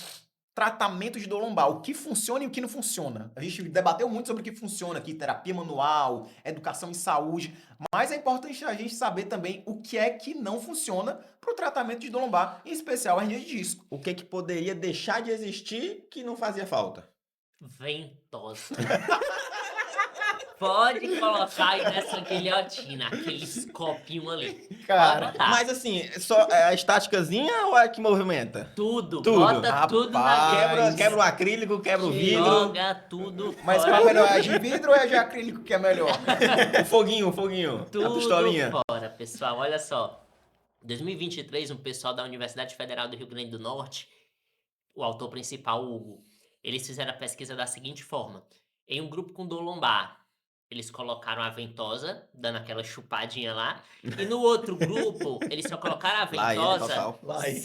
tratamento de dor lombar? O que funciona e o que não funciona? A gente debateu muito sobre o que funciona aqui, terapia manual, educação em saúde, mas é importante a gente saber também o que é que não funciona para o tratamento de dor lombar, em especial a hernia de disco. O que poderia deixar de existir que não fazia falta? Ventosa. Pode colocar aí nessa guilhotina, aqueles copinhos ali. Cara, Pode botar. Mas assim, só é a estáticazinha ou é a que movimenta? Tudo, Tudo. bota tudo na Rapaz. Quebra o acrílico, quebra o vidro. Joga tudo mas fora. qual é melhor? É de vidro ou é de acrílico que é melhor? O foguinho. A Tudo pistolinha. fora, pessoal. Olha só. Em 2023, um pessoal da Universidade Federal do Rio Grande do Norte, o autor principal, Hugo, eles fizeram a pesquisa da seguinte forma. Em um grupo com dor lombar, eles colocaram a ventosa, dando aquela chupadinha lá. E no outro grupo, eles só colocaram a Lá ele, ventosa total. Lá ele.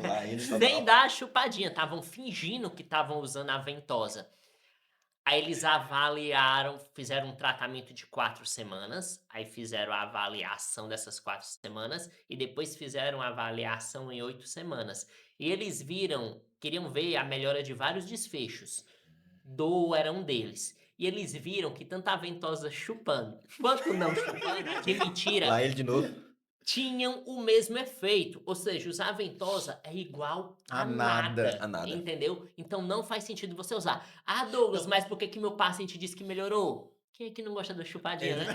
Lá ele, total. sem dar a chupadinha. Estavam fingindo que estavam usando a ventosa. Aí eles avaliaram, fizeram um tratamento de 4 semanas, aí fizeram a avaliação dessas 4 semanas e depois fizeram a avaliação em 8 semanas. E eles queriam ver a melhora de vários desfechos. Dor era um deles. E eles viram que tanto a ventosa chupando quanto não chupando, de mentira, Lá ele de novo. tinham o mesmo efeito. Ou seja, usar a ventosa é igual a A nada. A nada. entendeu? Então não faz sentido você usar. Ah, Douglas, mas por que que meu paciente disse que melhorou? Quem é que não gosta da chupadinha, né?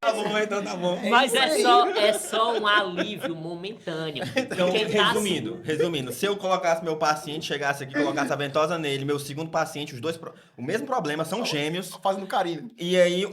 Tá bom, então tá bom. Mas isso aí. é só um alívio momentâneo. Então, Quem tá resumindo, se eu colocasse meu paciente, chegasse aqui, colocasse a ventosa nele, meu segundo paciente, os dois, o mesmo problema, são gêmeos. Só fazendo carinho. E aí, eu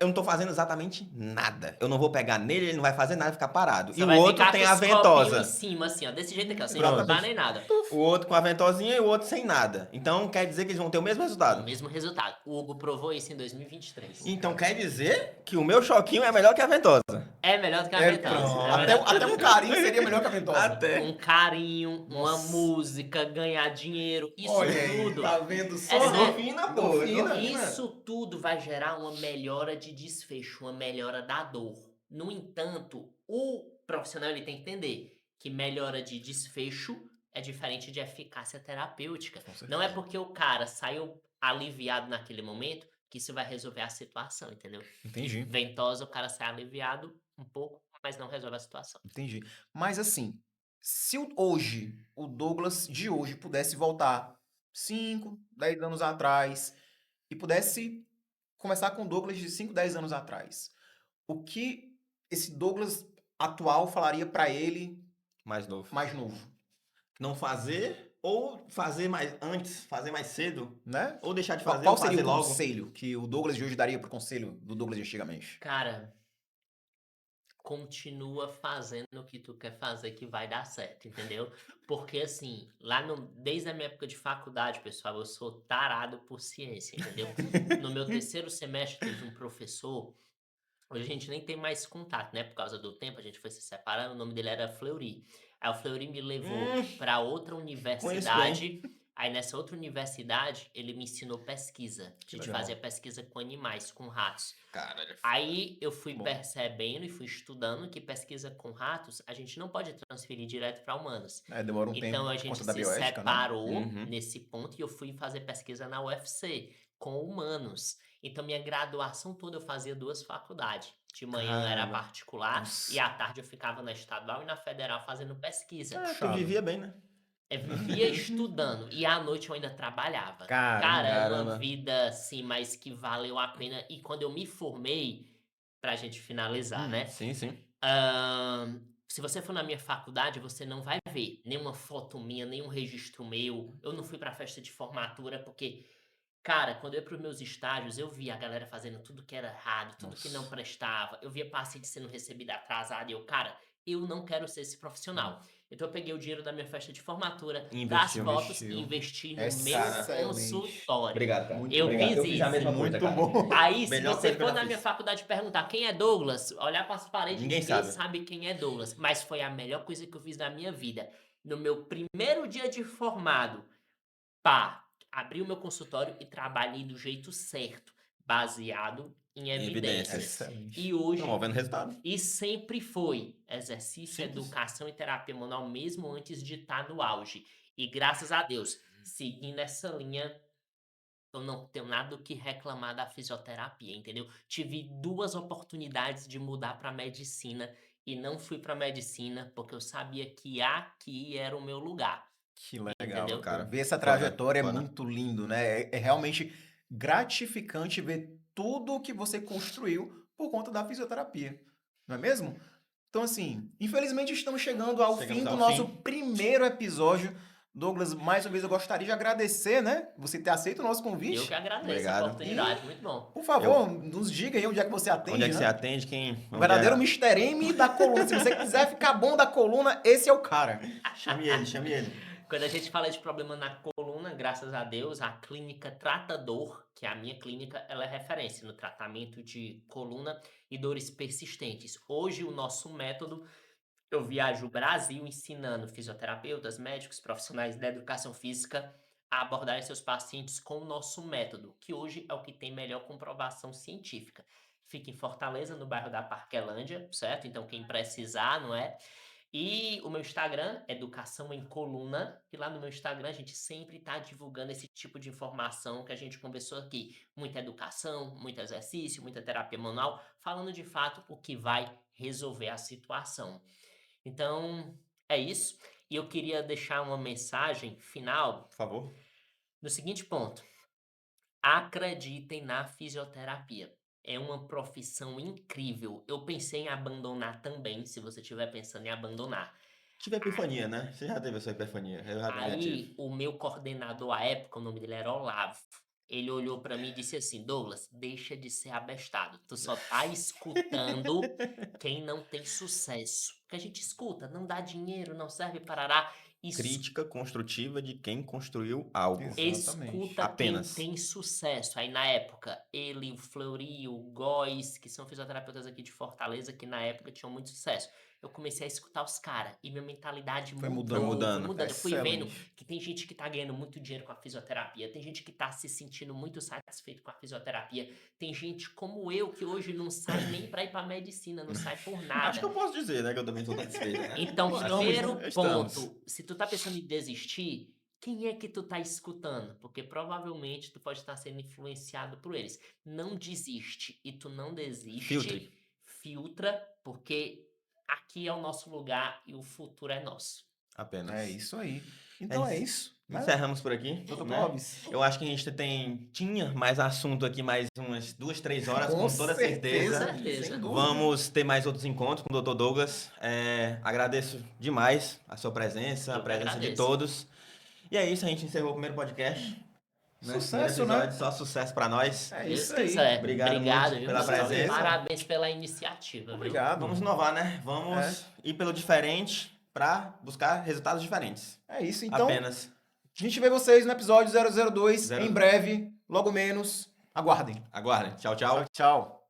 não tô fazendo exatamente nada. Eu não vou pegar nele, ele não vai fazer nada, ficar parado. Você E o vai outro ficar tem com a os copinhos ventosa. em cima, assim, ó, desse jeito aqui, ó, sem Pronto. chupar nem nada. O outro com a ventosinha e o outro sem nada. Então, quer dizer que eles vão ter o mesmo O resultado. mesmo resultado. O Hugo provou isso em 2023. Então, quer dizer que o meu choquinho é melhor que a ventosa. É melhor do que a É, ventosa. pronto. é melhor. Até um carinho seria melhor que a ventosa. Até. Um carinho, uma Nossa. música, ganhar dinheiro, isso Olha aí, tudo. tá vendo só? É Endorfina, pô. Endorfina. Isso tudo vai gerar uma melhora de desfecho, uma melhora da dor. No entanto, o profissional ele tem que entender que melhora de desfecho é diferente de eficácia terapêutica. Não é porque o cara saiu aliviado naquele momento que isso vai resolver a situação, entendeu? Entendi. Ventosa, o cara sai aliviado um pouco, mas não resolve a situação. Entendi. Mas assim, se hoje, o Douglas de hoje pudesse voltar 5, 10 anos atrás e pudesse começar com o Douglas de 5, 10 anos atrás, o que esse Douglas atual falaria pra ele Mais novo. mais novo, Não fazer ou fazer mais antes, fazer mais cedo, né? ou deixar de Qual, fazer qual ou seria fazer o logo. conselho que o Douglas de hoje daria pro conselho do Douglas de antigamente? Cara, continua fazendo o que tu quer fazer que vai dar certo, entendeu? Porque assim, desde a minha época de faculdade, pessoal, eu sou tarado por ciência, entendeu? No meu terceiro semestre teve um professor, hoje a gente nem tem mais contato, né? Por causa do tempo, a gente foi se separando, o nome dele era Fleury. Aí o Fleury me levou para outra Conheço universidade. Aí nessa outra universidade, ele me ensinou pesquisa. A gente legal. fazia pesquisa com animais, com ratos. Caralho. Aí eu fui Bom. percebendo e fui estudando que pesquisa com ratos a gente não pode transferir direto para humanos. Demora um tempo Então a por gente conta da se bioética, né? separou Uhum. nesse ponto e eu fui fazer pesquisa na UFC com humanos. Então minha graduação toda eu fazia 2 faculdades. De manhã era Caramba. particular Nossa. e à tarde eu ficava na estadual e na federal fazendo pesquisa. Tu Puxado. vivia bem, né? Eu vivia estudando e à noite eu ainda trabalhava. Caramba. Cara, é uma Caramba. vida assim, mas que valeu a pena. E quando eu me formei, pra gente finalizar, né? Sim, sim. Se você for na minha faculdade, você não vai ver nenhuma foto minha, nenhum registro meu. Eu não fui pra festa de formatura porque, cara, quando eu ia pros meus estágios, eu via a galera fazendo tudo que era errado, tudo que não Nossa. prestava. Eu via paciente sendo recebido atrasado e eu, cara, eu não quero ser esse profissional. Então eu peguei o dinheiro da minha festa de formatura, Investiu, das fotos investiu. e investi no Excelente. meu consultório. Obrigado, cara. Muito Eu obrigado. fiz Eu fiz a isso. mesma coisa, Muito cara. bom. Aí, se Melhor você coisa que eu for já na minha fiz. faculdade perguntar quem é Douglas, olhar para as paredes, Ninguém ninguém sabe. sabe quem é Douglas. Mas foi a melhor coisa que eu fiz na minha vida. No meu primeiro dia de formado, abri o meu consultório e trabalhei do jeito certo, baseado em evidências. Excelente. E hoje, Não, vendo resultado. e sempre foi exercício, Simples. educação e terapia manual, mesmo antes de estar no auge. E graças a Deus, seguindo essa linha, eu não tenho nada o que reclamar da fisioterapia, entendeu? Tive 2 oportunidades de mudar para medicina e não fui para medicina porque eu sabia que aqui era o meu lugar. Que legal, Entendeu? cara. Ver essa Foda, trajetória é foda. muito lindo, né? É realmente gratificante ver tudo que você construiu por conta da fisioterapia, não é mesmo? Então, assim, infelizmente estamos chegando ao Chegamos fim do ao nosso fim. primeiro episódio. Douglas, mais uma vez eu gostaria de agradecer, né? Você ter aceito o nosso Eu convite. que agradeço Obrigado. a oportunidade, muito bom. Por favor, nos diga aí onde é que você atende, Onde é que né? você atende? Quem? O Onde verdadeiro é? Mr. M da coluna. Se você quiser ficar bom da coluna, esse é o cara. Chame ele, chame ele. Quando a gente fala de problema na coluna, graças a Deus, a clínica Tratador, que é a minha clínica, ela é referência no tratamento de coluna e dores persistentes. Hoje, o nosso método, eu viajo o Brasil ensinando fisioterapeutas, médicos, profissionais da educação física a abordarem seus pacientes com o nosso método, que hoje é o que tem melhor comprovação científica. Fica em Fortaleza, no bairro da Parquelândia, certo? Então, quem precisar, não é? E o meu Instagram, Educação em Coluna, e lá no meu Instagram a gente sempre está divulgando esse tipo de informação que a gente conversou aqui. Muita educação, muito exercício, muita terapia manual, falando de fato o que vai resolver a situação. Então, é isso. E eu queria deixar uma mensagem final Por favor. no seguinte ponto. Acreditem na fisioterapia. É uma profissão incrível. Eu pensei em abandonar também, se você estiver pensando em abandonar. Tive epifania, né? Você já teve a sua epifania. Eu já tive. Aí, o meu coordenador à época, o nome dele era Olavo. Ele olhou pra mim e disse assim: Douglas, deixa de ser abestado. Tu só tá escutando quem não tem sucesso. Porque a gente escuta, não dá dinheiro, não serve parará. Crítica construtiva de quem construiu algo. Exatamente. Escuta Apenas. quem tem sucesso. Aí, na época, ele, o Fleury, o Góes, que são fisioterapeutas aqui de Fortaleza, que na época tinham muito sucesso. Eu comecei a escutar os caras e minha mentalidade Foi mudou. mudando. Foi mudando. Eu fui vendo Excelente. que tem gente que tá ganhando muito dinheiro com a fisioterapia, tem gente que tá se sentindo muito satisfeito com a fisioterapia, tem gente como eu que hoje não sai nem pra ir pra medicina, não sai por nada. Acho que eu posso dizer, né? Que eu também tô satisfeito, né? Então, Estamos, primeiro né? Estamos. ponto, se tu tá pensando em desistir, quem é que tu tá escutando? Porque provavelmente tu pode estar sendo influenciado por eles. Não desiste e tu não desiste. Filtre. Filtra, porque aqui é o nosso lugar e o futuro é nosso. Apenas. É isso aí. Então é isso. Né? Encerramos por aqui. Doutor né? Clóvis. Eu acho que a gente tinha mais assunto aqui, mais umas 2, 3 horas, com toda Com certeza. certeza. Sem dúvida. Vamos ter mais outros encontros com o Dr. Douglas. Agradeço demais a sua presença, Eu a que presença de agradeço. todos. E é isso, a gente encerrou o primeiro podcast. Né? Sucesso, Primeiro episódio, né? Só sucesso pra nós. É Deus isso aí. quiser. Obrigado Obrigado, muito viu, pela Gustavo? presença. Parabéns pela iniciativa, viu? Obrigado. Vamos inovar, né? Vamos ir pelo diferente pra buscar resultados diferentes. É isso. Então, Apenas. a gente vê vocês no episódio 002 Zero- em breve, logo menos. Aguardem. Aguardem. Tchau, tchau. Tchau.